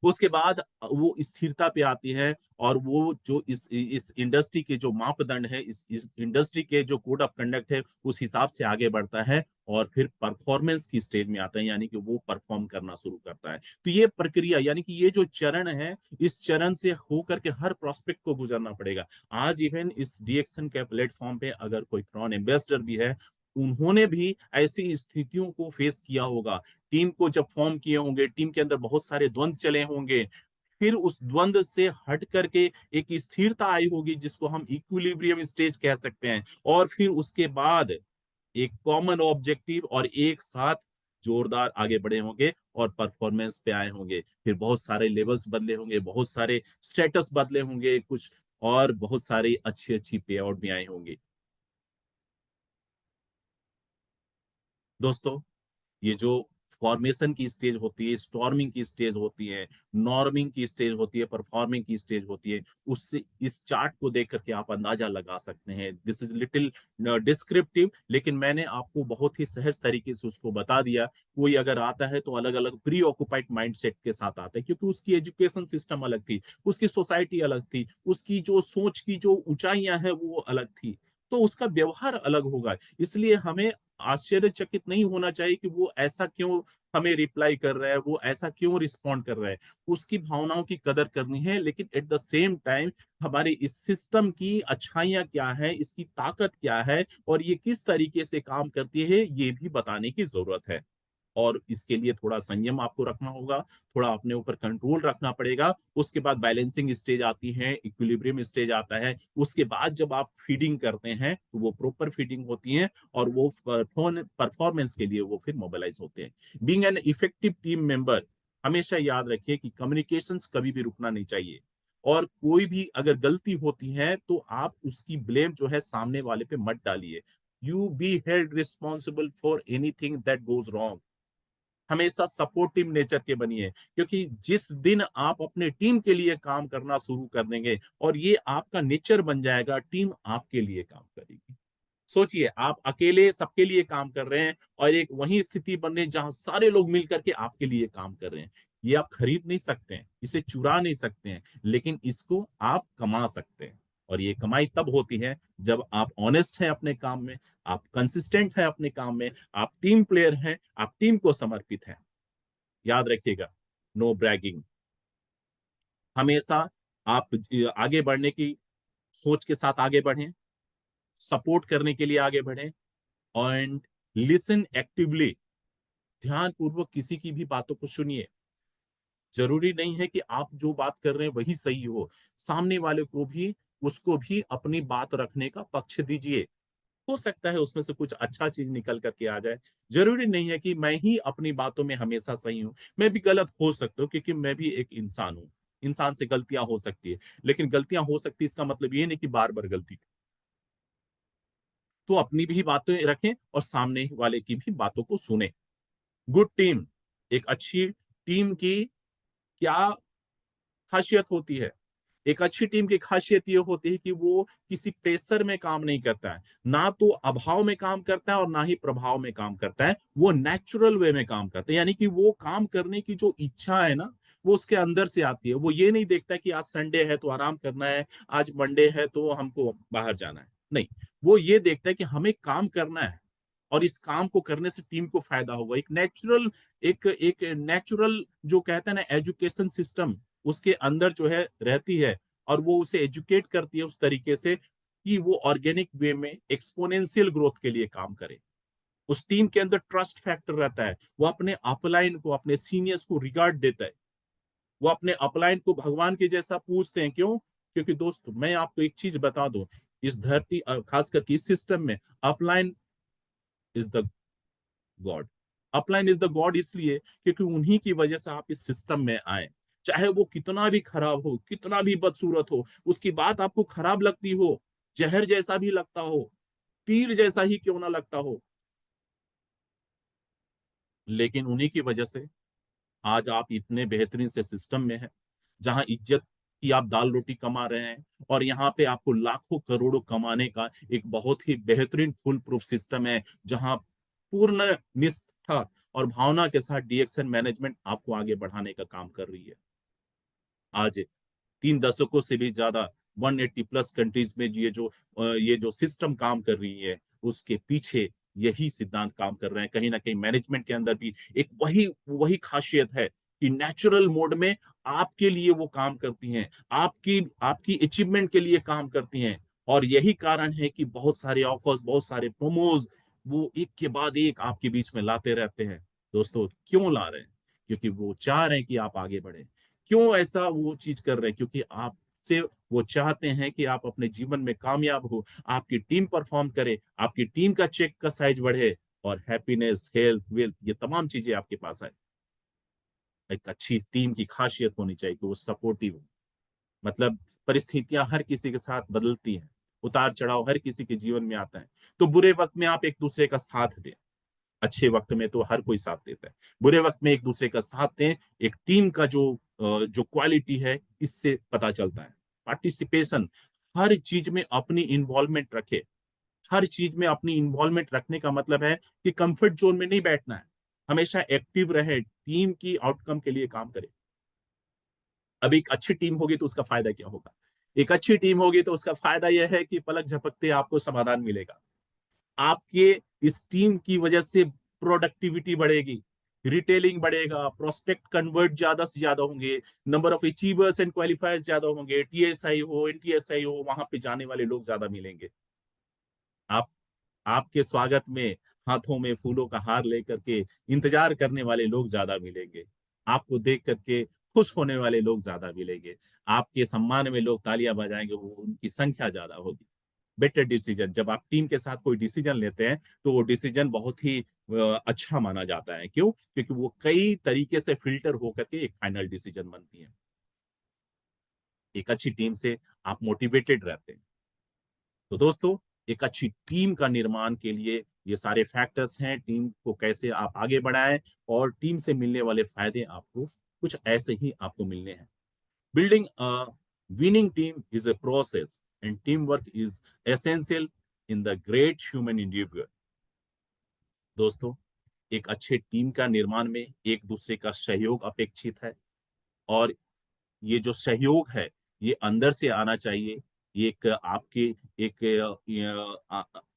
उसके बाद वो स्थिरता पे आती है, और वो जो इस इंडस्ट्री के जो मापदंड है, इस इंडस्ट्री के जो कोड ऑफ कंडक्ट है उस हिसाब से आगे बढ़ता है, और फिर परफॉर्मेंस की स्टेज में आता है, यानी कि वो परफॉर्म करना शुरू करता है। तो ये प्रक्रिया, यानी कि ये जो चरण है, इस चरण से होकर के हर प्रोस्पेक्ट को गुजरना पड़ेगा। आज इवन इस डीएक्सन के प्लेटफॉर्म पे अगर कोई क्राउन एम्बेसडर भी है, उन्होंने भी ऐसी स्थितियों को फेस किया होगा। टीम को जब फॉर्म किए होंगे, टीम के अंदर बहुत सारे द्वंद्व चले होंगे, फिर उस द्वंद्व से हट करके एक स्थिरता आई होगी जिसको हम इक्विलिब्रियम स्टेज कह सकते हैं, और फिर उसके बाद एक कॉमन ऑब्जेक्टिव और एक साथ जोरदार आगे बढ़े होंगे और परफॉर्मेंस पे आए होंगे। फिर बहुत सारे लेवल्स बदले होंगे, बहुत सारे स्टेटस बदले होंगे कुछ, और बहुत सारी अच्छी अच्छी पे आउट भी आए होंगे। दोस्तों, ये जो फॉर्मेशन की स्टेज होती है, स्टॉर्मिंग की स्टेज होती है, नॉर्मिंग की स्टेज होती है, परफॉर्मिंग की स्टेज होती है, उससे इस चार्ट को देख करके आप अंदाजा लगा सकते हैं। दिस इज लिटिल डिस्क्रिप्टिव, लेकिन मैंने आपको बहुत ही सहज तरीके से उसको बता दिया। कोई अगर आता है तो अलग अलग प्री ऑक्युपाइड माइंडसेट के साथ आता है, क्योंकि उसकी एजुकेशन सिस्टम अलग थी, उसकी सोसाइटी अलग थी, उसकी जो सोच की जो ऊंचाइयां हैं वो अलग थी, तो उसका व्यवहार अलग होगा। इसलिए हमें आश्चर्यचकित नहीं होना चाहिए कि वो ऐसा क्यों हमें रिप्लाई कर रहा है, वो ऐसा क्यों रिस्पॉन्ड कर रहा है। उसकी भावनाओं की कदर करनी है, लेकिन एट द सेम टाइम हमारे इस सिस्टम की अच्छाइयां क्या है, इसकी ताकत क्या है, और ये किस तरीके से काम करती है, ये भी बताने की जरूरत है। और इसके लिए थोड़ा संयम आपको रखना होगा, थोड़ा अपने ऊपर कंट्रोल रखना पड़ेगा। उसके बाद बैलेंसिंग स्टेज आती है, इक्विलिब्रियम स्टेज आता है। उसके बाद जब आप फीडिंग करते हैं तो वो प्रॉपर फीडिंग होती है, और वो परफॉर्मेंस के लिए वो फिर मोबिलाइज होते हैं। Being an effective team member, हमेशा याद रखिए कि कम्युनिकेशंस कभी भी रुकना नहीं चाहिए, और कोई भी अगर गलती होती है तो आप उसकी ब्लेम जो है सामने वाले पे मत डालिए। You be held responsible for anything that goes wrong. हमेशा सपोर्टिव नेचर के बनिए, क्योंकि जिस दिन आप अपने टीम के लिए काम करना शुरू कर देंगे और ये आपका नेचर बन जाएगा, टीम आपके लिए काम करेगी। सोचिए, आप अकेले सबके लिए काम कर रहे हैं, और एक वही स्थिति बन रही है जहां सारे लोग मिलकर के आपके लिए काम कर रहे हैं। ये आप खरीद नहीं सकते हैं, इसे चुरा नहीं सकते हैं, लेकिन इसको आप कमा सकते हैं। और ये कमाई तब होती है जब आप ऑनेस्ट हैं अपने काम में, आप कंसिस्टेंट हैं अपने काम में, आप टीम प्लेयर हैं, आप टीम को समर्पित हैं। याद रखिएगा, नो ब्रैगिंग। हमेशा आप आगे बढ़ने की सोच के साथ आगे बढ़ें, सपोर्ट करने के लिए आगे बढ़ें, एंड लिसन एक्टिवली। ध्यान पूर्वक किसी की भी बातों को सुनिए। जरूरी नहीं है कि आप जो बात कर रहे हैं वही सही हो, सामने वाले को भी, उसको भी अपनी बात रखने का पक्ष दीजिए। हो सकता है उसमें से कुछ अच्छा चीज निकल करके आ जाए। जरूरी नहीं है कि मैं ही अपनी बातों में हमेशा सही हूं, मैं भी गलत हो सकता हूँ, क्योंकि मैं भी एक इंसान हूं। इंसान से गलतियां हो सकती है, लेकिन गलतियां हो सकती है इसका मतलब ये नहीं कि बार बार गलती। तो अपनी भी बातें रखें और सामने वाले की भी बातों को सुने। गुड टीम, एक अच्छी टीम की क्या खासियत होती है? एक अच्छी टीम की खासियत ये होती है कि वो किसी प्रेशर में काम नहीं करता है, ना तो अभाव में काम करता है और ना ही प्रभाव में काम करता है। वो नेचुरल वे में काम करता है, यानी कि वो काम करने की जो इच्छा है ना, वो उसके अंदर से आती है। वो ये नहीं देखता कि आज संडे है तो आराम करना है, आज मंडे है तो हमको बाहर जाना है। नहीं, वो ये देखता है कि हमें काम करना है और इस काम को करने से टीम को फायदा होगा। एक एक नेचुरल जो कहते हैं ना एजुकेशन सिस्टम, उसके अंदर जो है रहती है, और वो उसे एजुकेट करती है उस तरीके से कि वो ऑर्गेनिक वे में एक्सपोनेंशियल ग्रोथ के लिए काम करे। उस टीम के अंदर ट्रस्ट फैक्टर रहता है, वो अपने अपलाइन को, अपने सीनियर्स को रिगार्ड देता है, वो अपने अपलाइन को भगवान के जैसा पूछते हैं। क्यों? क्योंकि दोस्त मैं आपको एक चीज बता दूं, इस धरती खास करके इस सिस्टम में upline is the God. Upline is the God इसलिए क्योंकि उन्हीं की वजह से आप इस सिस्टम में आए। चाहे वो कितना भी खराब हो, कितना भी बदसूरत हो, उसकी बात आपको खराब लगती हो, जहर जैसा भी लगता हो, तीर जैसा ही क्यों ना लगता हो, लेकिन उन्हीं की वजह से आज आप इतने बेहतरीन से सिस्टम में हैं, जहां इज्जत की आप दाल रोटी कमा रहे हैं, और यहाँ पे आपको लाखों करोड़ों कमाने का एक बहुत ही बेहतरीन फुल प्रूफ सिस्टम है, जहां पूर्ण निष्ठा और भावना के साथ डीएक्शन मैनेजमेंट आपको आगे बढ़ाने का काम कर रही है। आज 3 दशकों से भी ज्यादा 180 प्लस कंट्रीज में ये जो सिस्टम काम कर रही है, उसके पीछे यही सिद्धांत काम कर रहे हैं। कहीं ना कहीं मैनेजमेंट के अंदर भी एक वही वही खासियत है कि नेचुरल मोड में आपके लिए वो काम करती हैं, आपकी आपकी अचीवमेंट के लिए काम करती हैं। और यही कारण है कि बहुत सारे ऑफर्स, बहुत सारे प्रोमोज वो एक के बाद एक आपके बीच में लाते रहते हैं। दोस्तों क्यों ला रहे हैं? क्योंकि वो चाह रहे हैं कि आप आगे बढ़े। क्यों ऐसा वो चीज कर रहे हैं? क्योंकि आपसे वो चाहते हैं कि आप अपने जीवन में कामयाब हो, आपकी टीम परफॉर्म करे, आपकी टीम का चेक का साइज बढ़े, और हैप्पीनेस, हेल्थ, वेल्थ, ये तमाम चीजें आपके पास आए। एक अच्छी टीम की खासियत होनी चाहिए कि वो सपोर्टिव हो। मतलब परिस्थितियां हर किसी के साथ बदलती हैं, उतार चढ़ाव हर किसी के जीवन में आता है। तो बुरे वक्त में आप एक दूसरे का साथ दें, अच्छे वक्त में तो हर कोई साथ देता है, बुरे वक्त में एक दूसरे का साथ दें। एक टीम का जो क्वालिटी है, इससे पता चलता है। पार्टिसिपेशन, हर चीज में अपनी इन्वॉल्वमेंट रखे। हर चीज में अपनी इन्वॉल्वमेंट रखने का मतलब है कि कंफर्ट जोन में नहीं बैठना है, हमेशा एक्टिव रहे, टीम की आउटकम के लिए काम करे। अब एक अच्छी टीम होगी तो उसका फायदा क्या होगा? एक अच्छी टीम होगी तो उसका फायदा यह है कि पलक झपकते आपको समाधान मिलेगा। आपके इस टीम की वजह से प्रोडक्टिविटी बढ़ेगी, रिटेलिंग बढ़ेगा, प्रोस्पेक्ट कन्वर्ट ज्यादा से ज्यादा होंगे, नंबर ऑफ अचीवर्स एंड क्वालिफायर्स ज्यादा होंगे, टीएसआई हो, एनटीएसआई हो, वहां पे जाने वाले लोग ज्यादा मिलेंगे। आप आपके स्वागत में हाथों में फूलों का हार लेकर के इंतजार करने वाले लोग ज्यादा मिलेंगे। आपको देख करके खुश होने वाले लोग ज्यादा मिलेंगे। आपके सम्मान में लोग तालियां बजाएंगे, वो उनकी संख्या ज्यादा होगी। बेटर डिसीजन, जब आप टीम के साथ कोई डिसीजन लेते हैं तो वो डिसीजन बहुत ही अच्छा माना जाता है। क्यों? क्योंकि वो कई तरीके से फिल्टर होकर के एक फाइनल डिसीजन बनती है। एक अच्छी टीम से आप मोटिवेटेड रहते हैं। तो दोस्तों, एक अच्छी टीम का निर्माण के लिए ये सारे फैक्टर्स हैं, टीम को कैसे आप आगे बढ़ाएं, और टीम से मिलने वाले फायदे आपको कुछ ऐसे ही आपको मिलने हैं। Building a winning team is a process, and teamwork is essential in the great human endeavor. दोस्तों, एक अच्छे टीम का निर्माण में एक दूसरे का सहयोग अपेक्षित है, और ये जो सहयोग है, ये अंदर से आना चाहिए। ये एक आपके एक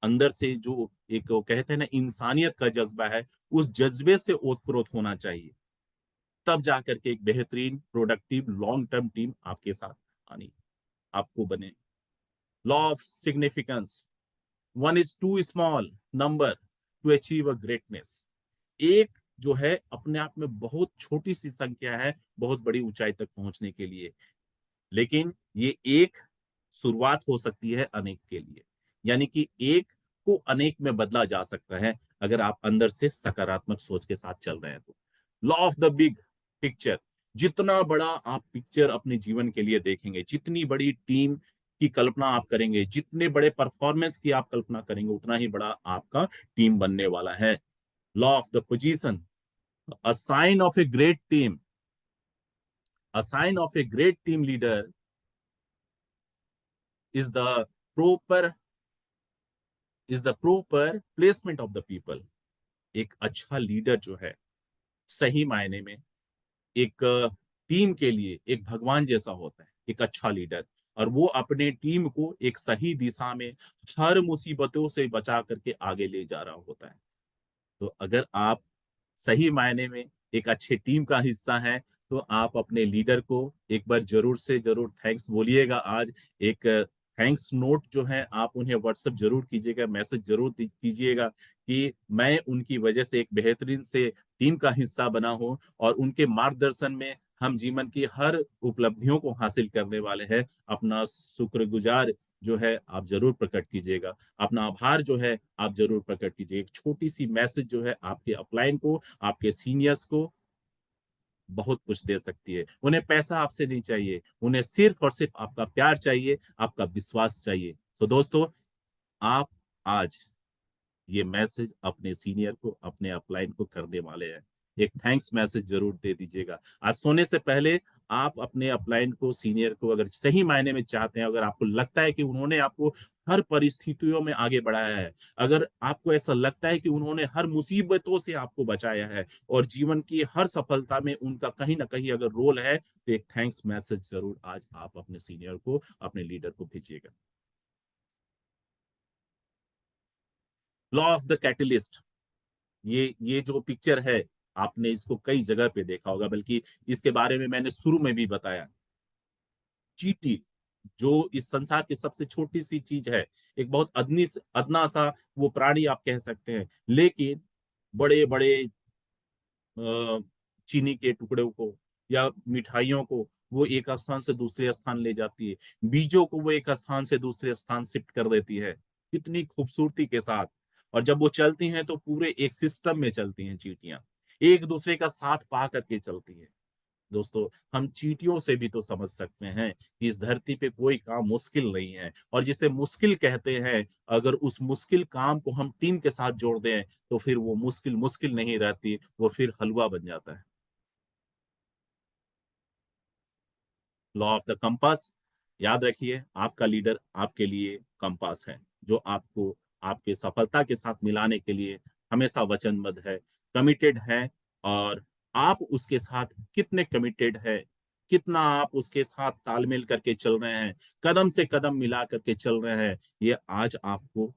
अंदर से जो एक वो कहते हैं ना इंसानियत का जज्बा है, उस जज्बे से ओतप्रोत होना चाहिए। तब जाकर के एक बेहतरीन प्रोडक्टिव लॉन्ग टर्म टीम आपके साथ आनी आपको बने। Law of significance, one is too small number to achieve a greatness. एक जो है अपने आप में बहुत छोटी सी संख्या है बहुत बड़ी ऊंचाई तक पहुंचने के लिए, लेकिन ये एक शुरुआत हो सकती है अनेक के लिए। यानी कि एक को अनेक में बदला जा सकता है अगर आप अंदर से सकारात्मक सोच के साथ चल रहे हैं तो। Law of the big picture, जितना बड़ा आप पिक्चर अपने जीवन के लिए देखेंगे, जितनी बड़ी टीम की कल्पना आप करेंगे, जितने बड़े परफॉर्मेंस की आप कल्पना करेंगे, उतना ही बड़ा आपका टीम बनने वाला है। Law of the position, a sign of a great team A sign of a great team leader is the proper placement of the people. एक अच्छा लीडर जो है सही मायने में एक टीम के लिए एक भगवान जैसा होता है, एक अच्छा लीडर। और वो अपने टीम को एक सही दिशा में हर मुसीबतों से बचा करके आगे ले जा रहा होता है। तो अगर आप सही मायने में एक अच्छे टीम का हिस्सा हैं, तो आप अपने लीडर को एक बार जरूर से जरूर थैंक्स बोलिएगा। आज एक थैंक्स नोट जो है आप उन्हें व्हाट्सएप जरूर कीजिएगा, मैसेज जरूर कीजिएगा कि मैं उनकी वजह से एक बेहतरीन से टीम का हिस्सा बना हूं और उनके मार्गदर्शन में हम जीवन की हर उपलब्धियों को हासिल करने वाले हैं। अपना शुक्रगुजार जो है आप जरूर प्रकट कीजिएगा, अपना आभार जो है आप जरूर प्रकट कीजिए। एक छोटी सी मैसेज जो है आपके अपलाइन को, आपके सीनियर्स को बहुत कुछ दे सकती है। उन्हें पैसा आपसे नहीं चाहिए, उन्हें सिर्फ और सिर्फ आपका प्यार चाहिए, आपका विश्वास चाहिए। तो दोस्तों, आप आज ये मैसेज अपने सीनियर को, अपने अपलाइन को करने वाले हैं। एक थैंक्स मैसेज जरूर दे दीजिएगा। आज सोने से पहले आप अपने अपलाइन को, सीनियर को अगर सही मायने में चाहते हैं, अगर आपको लगता है कि उन्होंने आपको हर परिस्थितियों में आगे बढ़ाया है, अगर आपको ऐसा लगता है कि उन्होंने हर मुसीबतों से आपको बचाया है और जीवन की हर सफलता में उनका कहीं ना कहीं अगर रोल है, तो एक थैंक्स मैसेज जरूर आज आप अपने सीनियर को, अपने लीडर को भेजिएगा। लॉ ऑफ द कैटलिस्ट, ये जो पिक्चर है आपने इसको कई जगह पे देखा होगा, बल्कि इसके बारे में मैंने शुरू में भी बताया। चींटी जो इस संसार की सबसे छोटी सी चीज है, एक बहुत अदना सा वो प्राणी आप कह सकते हैं, लेकिन बड़े बड़े चीनी के टुकड़ों को या मिठाइयों को वो एक स्थान से दूसरे स्थान ले जाती है, बीजों को वो एक स्थान से दूसरे स्थान शिफ्ट कर देती है, कितनी खूबसूरती के साथ। और जब वो चलती हैं तो पूरे एक सिस्टम में चलती हैं चींटियां, एक दूसरे का साथ पा करके चलती है। दोस्तों, हम चींटियों से भी तो समझ सकते हैं कि इस धरती पे कोई काम मुश्किल नहीं है, और जिसे मुश्किल कहते हैं, अगर उस मुश्किल काम को हम टीम के साथ जोड़ दें तो फिर वो मुश्किल मुश्किल नहीं रहती, वो फिर हलवा बन जाता है। लॉ ऑफ द कंपास, याद रखिए, आपका लीडर आपके लिए कंपास है, जो आपको आपके सफलता के साथ मिलाने के लिए हमेशा वचनबद्ध है, कमिटेड है। और आप उसके साथ कितने कमिटेड है, कितना आप उसके साथ तालमेल करके चल रहे हैं, कदम से कदम मिला करके चल रहे हैं, ये आज आपको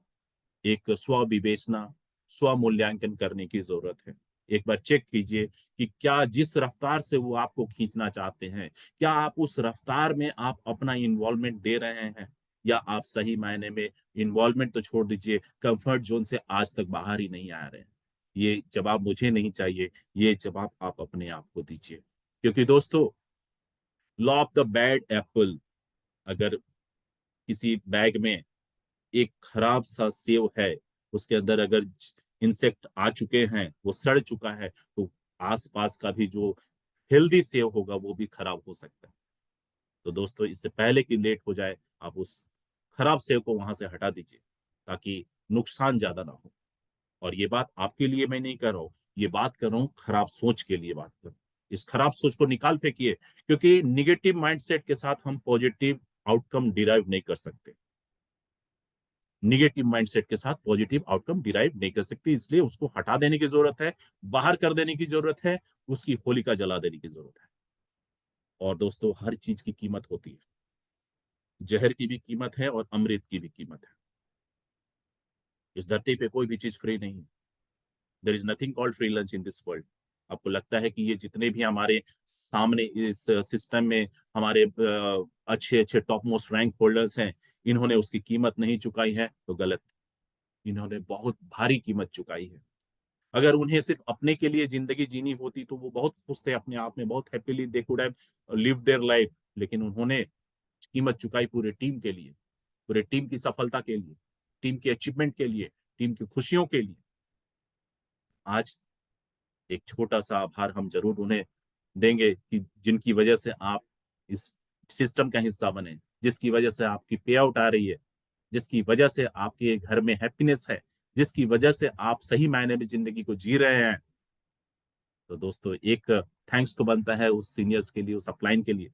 एक स्व विवेचना, स्व मूल्यांकन करने की जरूरत है। एक बार चेक कीजिए कि क्या जिस रफ्तार से वो आपको खींचना चाहते हैं, क्या आप उस रफ्तार में आप अपना इन्वॉल्वमेंट दे रहे हैं, या आप सही मायने में इन्वॉल्वमेंट तो छोड़ दीजिए, कंफर्ट जोन से आज तक बाहर ही नहीं आ रहे हैं। ये जवाब मुझे नहीं चाहिए, ये जवाब आप अपने आप को दीजिए। क्योंकि दोस्तों, law of the bad Apple, अगर किसी बैग में एक खराब सा सेव है, उसके अंदर अगर इंसेक्ट आ चुके हैं, वो सड़ चुका है, तो आसपास का भी जो हेल्दी सेव होगा वो भी खराब हो सकता है। तो दोस्तों, इससे पहले कि लेट हो जाए, आप उस खराब सेव को वहां से हटा दीजिए, ताकि नुकसान ज्यादा ना हो। और ये बात आपके लिए मैं नहीं कर रहा हूँ, ये बात कर रहा हूँ खराब सोच के लिए बात कर रहा हूँ। इस खराब सोच को निकाल फेंकिए, क्योंकि निगेटिव माइंडसेट के साथ हम पॉजिटिव आउटकम डिराइव नहीं कर सकते। निगेटिव माइंडसेट के साथ पॉजिटिव आउटकम डिराइव नहीं कर सकती, इसलिए उसको हटा देने की जरूरत है, बाहर कर देने की जरूरत है, उसकी होलिका जला देने की जरूरत है। और दोस्तों, हर चीज की कीमत होती है, जहर की भी कीमत है और अमृत की भी कीमत है। इस धरती पे कोई भी चीज फ्री नहीं है। There is nothing called free lunch in this world. आपको लगता है कि ये जितने भी हमारे सामने इस सिस्टम में हमारे अच्छे अच्छे टॉप मोस्ट रैंक होल्डर्स हैं, इन्होंने उसकी कीमत नहीं चुकाई है, तो गलत। इन्होंने बहुत भारी कीमत चुकाई है। अगर उन्हें सिर्फ अपने के लिए जिंदगी जीनी होती तो वो बहुत खुश थे अपने आप में, बहुत happily they could have live their life. लेकिन उन्होंने कीमत चुकाई पूरे टीम के लिए, पूरे टीम की सफलता के लिए, टीम के अचीवमेंट के लिए, टीम की खुशियों के लिए। आज एक छोटा सा आभार हम जरूर उन्हें देंगे कि जिनकी वजह से आप इस सिस्टम का हिस्सा बने, जिसकी वजह से आपकी पे आउट आ रही है, जिसकी वजह से आपके घर में हैप्पीनेस है, जिसकी वजह से आप सही मायने में जिंदगी को जी रहे हैं। तो दोस्तों एक थैंक्स तो बनता है उस सीनियर्स के लिए, उस अपलाइन के लिए।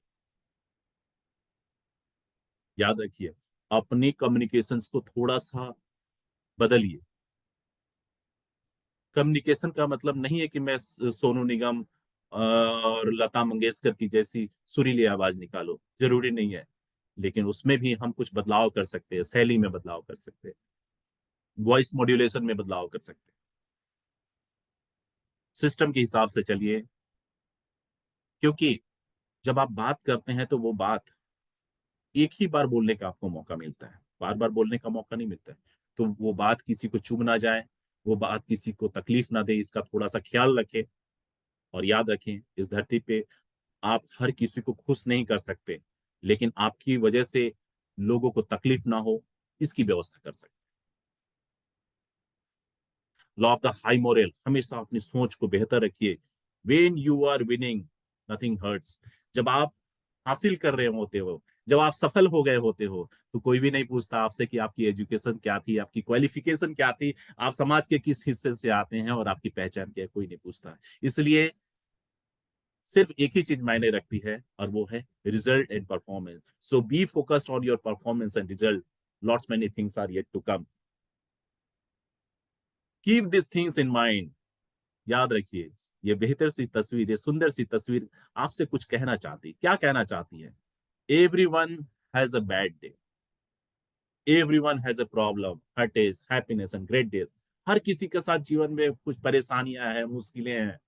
याद रखिए, अपनी कम्युनिकेशंस को थोड़ा सा बदलिए। कम्युनिकेशन का मतलब नहीं है कि मैं सोनू निगम और लता मंगेशकर की जैसी सुरीली आवाज निकालो, जरूरी नहीं है। लेकिन उसमें भी हम कुछ बदलाव कर सकते हैं, शैली में बदलाव कर सकते हैं, वॉइस मॉड्यूलेशन में बदलाव कर सकते हैं, सिस्टम के हिसाब से चलिए। क्योंकि जब आप बात करते हैं तो वो बात एक ही बार बोलने का आपको मौका मिलता है, बार बार बोलने का मौका नहीं मिलता है। तो वो बात किसी को चुभ ना जाए, वो बात किसी को तकलीफ ना दे, इसका थोड़ा सा ख्याल रखें। और याद रखें, इस धरती पे आप हर किसी को खुश नहीं कर सकते, लेकिन आपकी वजह से लोगों को तकलीफ ना हो, इसकी व्यवस्था कर सकते। Law of the high moral, हमेशा अपनी सोच को बेहतर रखिए। When you are winning, nothing hurts. जब आप हासिल कर रहे होते हो, जब आप सफल हो गए होते हो, तो कोई भी नहीं पूछता आपसे कि आपकी एजुकेशन क्या थी, आपकी क्वालिफिकेशन क्या थी, आप समाज के किस हिस्से से आते हैं और आपकी पहचान क्या है, कोई नहीं पूछता। इसलिए सिर्फ एक ही चीज मायने रखती है, और वो है result and performance. So be focused on your performance and result. Lots many things are yet to come. Keep this things in mind. याद रखिए, ये बेहतर सी तस्वीर, ये सुंदर सी तस्वीर आपसे कुछ कहना चाहती, क्या कहना चाहती है? Everyone has a bad day, everyone has a problem, हर days happiness and great days. हर किसी के साथ जीवन में कुछ परेशानियां हैं, मुश्किलें हैं।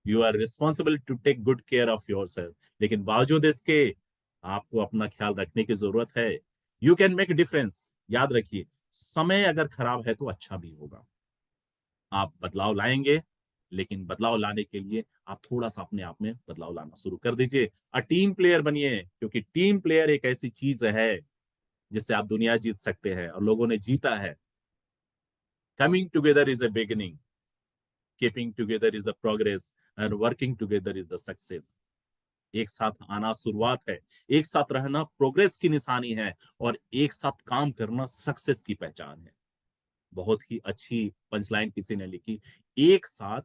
You are responsible to take good care of your self. लेकिन बावजूद इसके, आपको अपना ख्याल रखने की जरूरत है। You can make difference. याद रखिए, समय अगर खराब है तो अच्छा भी होगा। आप बदलाव लाएंगे, लेकिन बदलाव लाने के लिए आप थोड़ा सा अपने आप में बदलाव लाना शुरू कर दीजिए। टीम प्लेयर बनिए, क्योंकि टीम प्लेयर एक ऐसी चीज है जिससे आप दुनिया जीत सकते हैं, और लोगों ने जीता है। Coming together is a beginning, keeping together is the progress, and working together is the success. एक साथ आना शुरुआत है, एक साथ रहना प्रोग्रेस की निशानी है, और एक साथ काम करना सक्सेस की पहचान है। बहुत ही अच्छी पंचलाइन किसी ने लिखी, एक साथ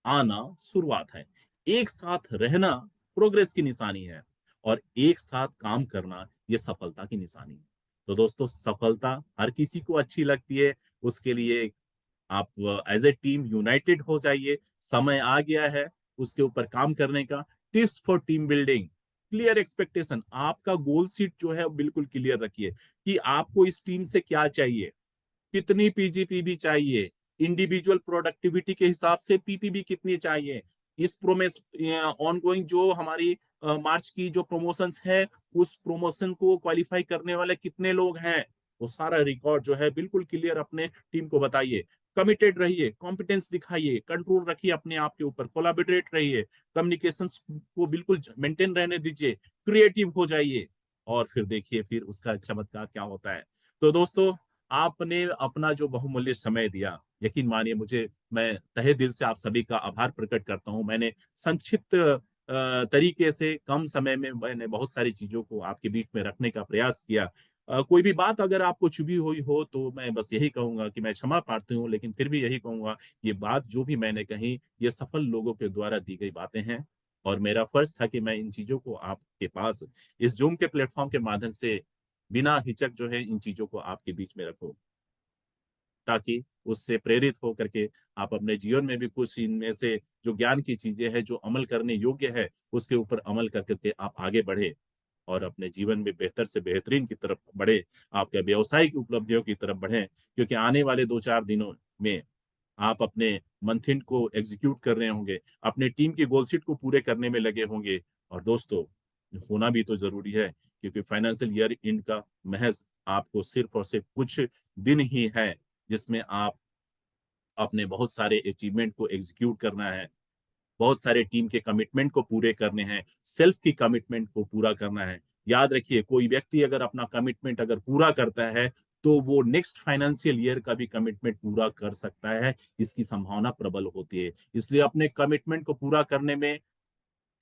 आना शुरुआत है, एक साथ रहना प्रोग्रेस की निशानी है, और एक साथ काम करना ये सफलता की निशानी है। तो दोस्तों, सफलता हर किसी को अच्छी लगती है। उसके लिए आप एज ए टीम यूनाइटेड हो जाइए। समय आ गया है उसके ऊपर काम करने का। Tips for team building, clear expectation. आपका गोल सीट जो है बिल्कुल क्लियर रखिए कि आपको इस टीम से क्या चाहिए, कितनी पीजीपीबी चाहिए, इंडिविजुअल प्रोडक्टिविटी के हिसाब से पीपीबी कितनी चाहिए। इस प्रोमेस ऑनगोइंग जो हमारी मार्च की जो प्रमोशंस है, उस प्रमोशन को क्वालिफाई करने वाले कितने लोग हैं, वो सारा रिकॉर्ड जो है बिल्कुल क्लियर अपने टीम को बताइए। कमिटेड रहिए, कॉम्पिटेंस दिखाइए, कंट्रोल रखिए अपने आप के ऊपर, कोलैबोरेट रहिए, कम्युनिकेशन को बिल्कुल मेंटेन रहने दीजिए, क्रिएटिव हो जाइए, और फिर देखिए फिर उसका चमत्कार क्या होता है। तो दोस्तों, आपने अपना जो बहुमूल्य समय दिया, यकीन मानिए मुझे, मैं तहे दिल से आप सभी का आभार प्रकट करता हूं। मैंने संक्षिप्त तरीके से कम समय में मैंने बहुत सारी चीजों को आपके बीच में रखने का प्रयास किया। कोई भी बात अगर आपको चुभी हुई हो तो मैं बस यही कहूंगा कि मैं क्षमा प्रार्थी हूँ, लेकिन फिर भी यही कहूंगा, ये बात जो भी मैंने कही, ये सफल लोगों के द्वारा दी गई बातें हैं। और मेरा फर्ज था कि मैं इन चीजों को आपके पास इस जूम के प्लेटफॉर्म के माध्यम से बिना हिचक जो है इन चीजों को आपके बीच में रखो, ताकि उससे प्रेरित हो करके आप अपने जीवन में भी कुछ इनमें से जो ज्ञान की चीजें हैं, जो अमल करने योग्य है, उसके ऊपर अमल कर करके आप आगे बढ़े, और अपने जीवन में बेहतर से बेहतरीन की तरफ बढ़े, आपके व्यवसायिक उपलब्धियों की तरफ बढ़े। क्योंकि आने वाले 2-4 दिनों में आप अपने मंथिन को एग्जीक्यूट कर रहे होंगे, अपने टीम की गोल शीट को पूरे करने में लगे होंगे। और दोस्तों, होना भी तो जरूरी है, क्योंकि फाइनेंशियल ईयर एंड का महज आपको सिर्फ और सिर्फ कुछ दिन ही है, जिसमें आप अपने बहुत सारे अचीवमेंट को एग्जीक्यूट करना है, बहुत सारे टीम के कमिटमेंट को पूरे करने हैं, सेल्फ की कमिटमेंट को पूरा करना है। याद रखिए, कोई व्यक्ति अगर अपना कमिटमेंट अगर पूरा करता है, तो वो नेक्स्ट फाइनेंशियल ईयर का भी कमिटमेंट पूरा कर सकता है, इसकी संभावना प्रबल होती है। इसलिए अपने कमिटमेंट को पूरा करने में,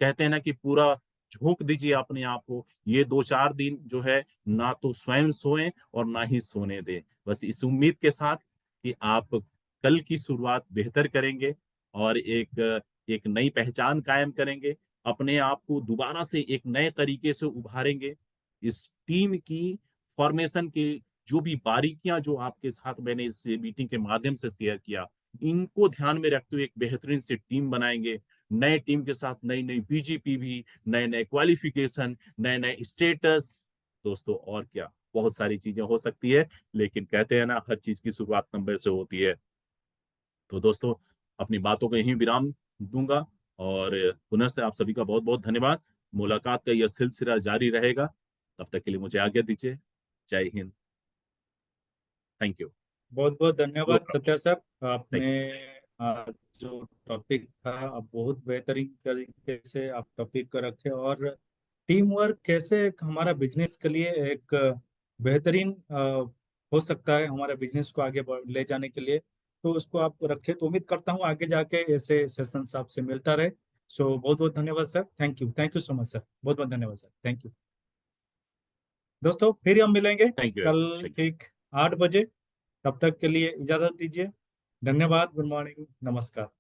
कहते हैं ना कि पूरा झोंक दीजिए अपने आप को। ये 2-4 दिन जो है, ना तो स्वयं सोएं और ना ही सोने दें, बस इस उम्मीद के साथ कि आप कल की शुरुआत बेहतर करेंगे, और एक नई पहचान कायम करेंगे, अपने आप को दोबारा से एक नए तरीके से उभारेंगे। इस टीम की फॉर्मेशन की जो भी बारीकियां जो आपके साथ मैंने इस मीटिंग के माध्यम से शेयर किया, इनको ध्यान में रखते हुए एक बेहतरीन सी टीम बनाएंगे। नए टीम के साथ नई नई बीजीपी भी, नए नए क्वालिफिकेशन, नए नए स्टेटस। दोस्तों और क्या, बहुत सारी चीजें हो सकती है, लेकिन कहते हैं ना, हर चीज की शुरुआत नंबर से होती है। तो दोस्तों, अपनी बातों को यहीं विराम दूंगा, और पुनः से आप सभी का बहुत बहुत धन्यवाद। मुलाकात का यह सिलसिला जारी रहेगा। तब तक के लिए मुझे आज्ञा दीजिए। जय हिंद। Thank you. बहुत बहुत नो धन्यवाद प्रॉब्लम। सत्या सर। आपने थैंक जो टॉपिक था, आप बहुत बेहतरीन तरीके से आप टॉपिक को रखे, और टीम वर्क कैसे हमारा बिजनेस के लिए एक बेहतरीन हो सकता है, हमारे बिजनेस को आगे ले जाने के लिए। तो उसको आप रखे, तो उम्मीद करता हूँ आगे जाके ऐसे सेशंस आपसे मिलता रहे। सो बहुत बहुत धन्यवाद sir. Thank you so much sir. बहुत बहुत धन्यवाद सर। Thank you. दोस्तों फिर हम मिलेंगे यू। कल थैंक यू। ठीक 8 बजे। तब तक के लिए इजाजत दीजिए। धन्यवाद। Good morning. नमस्कार।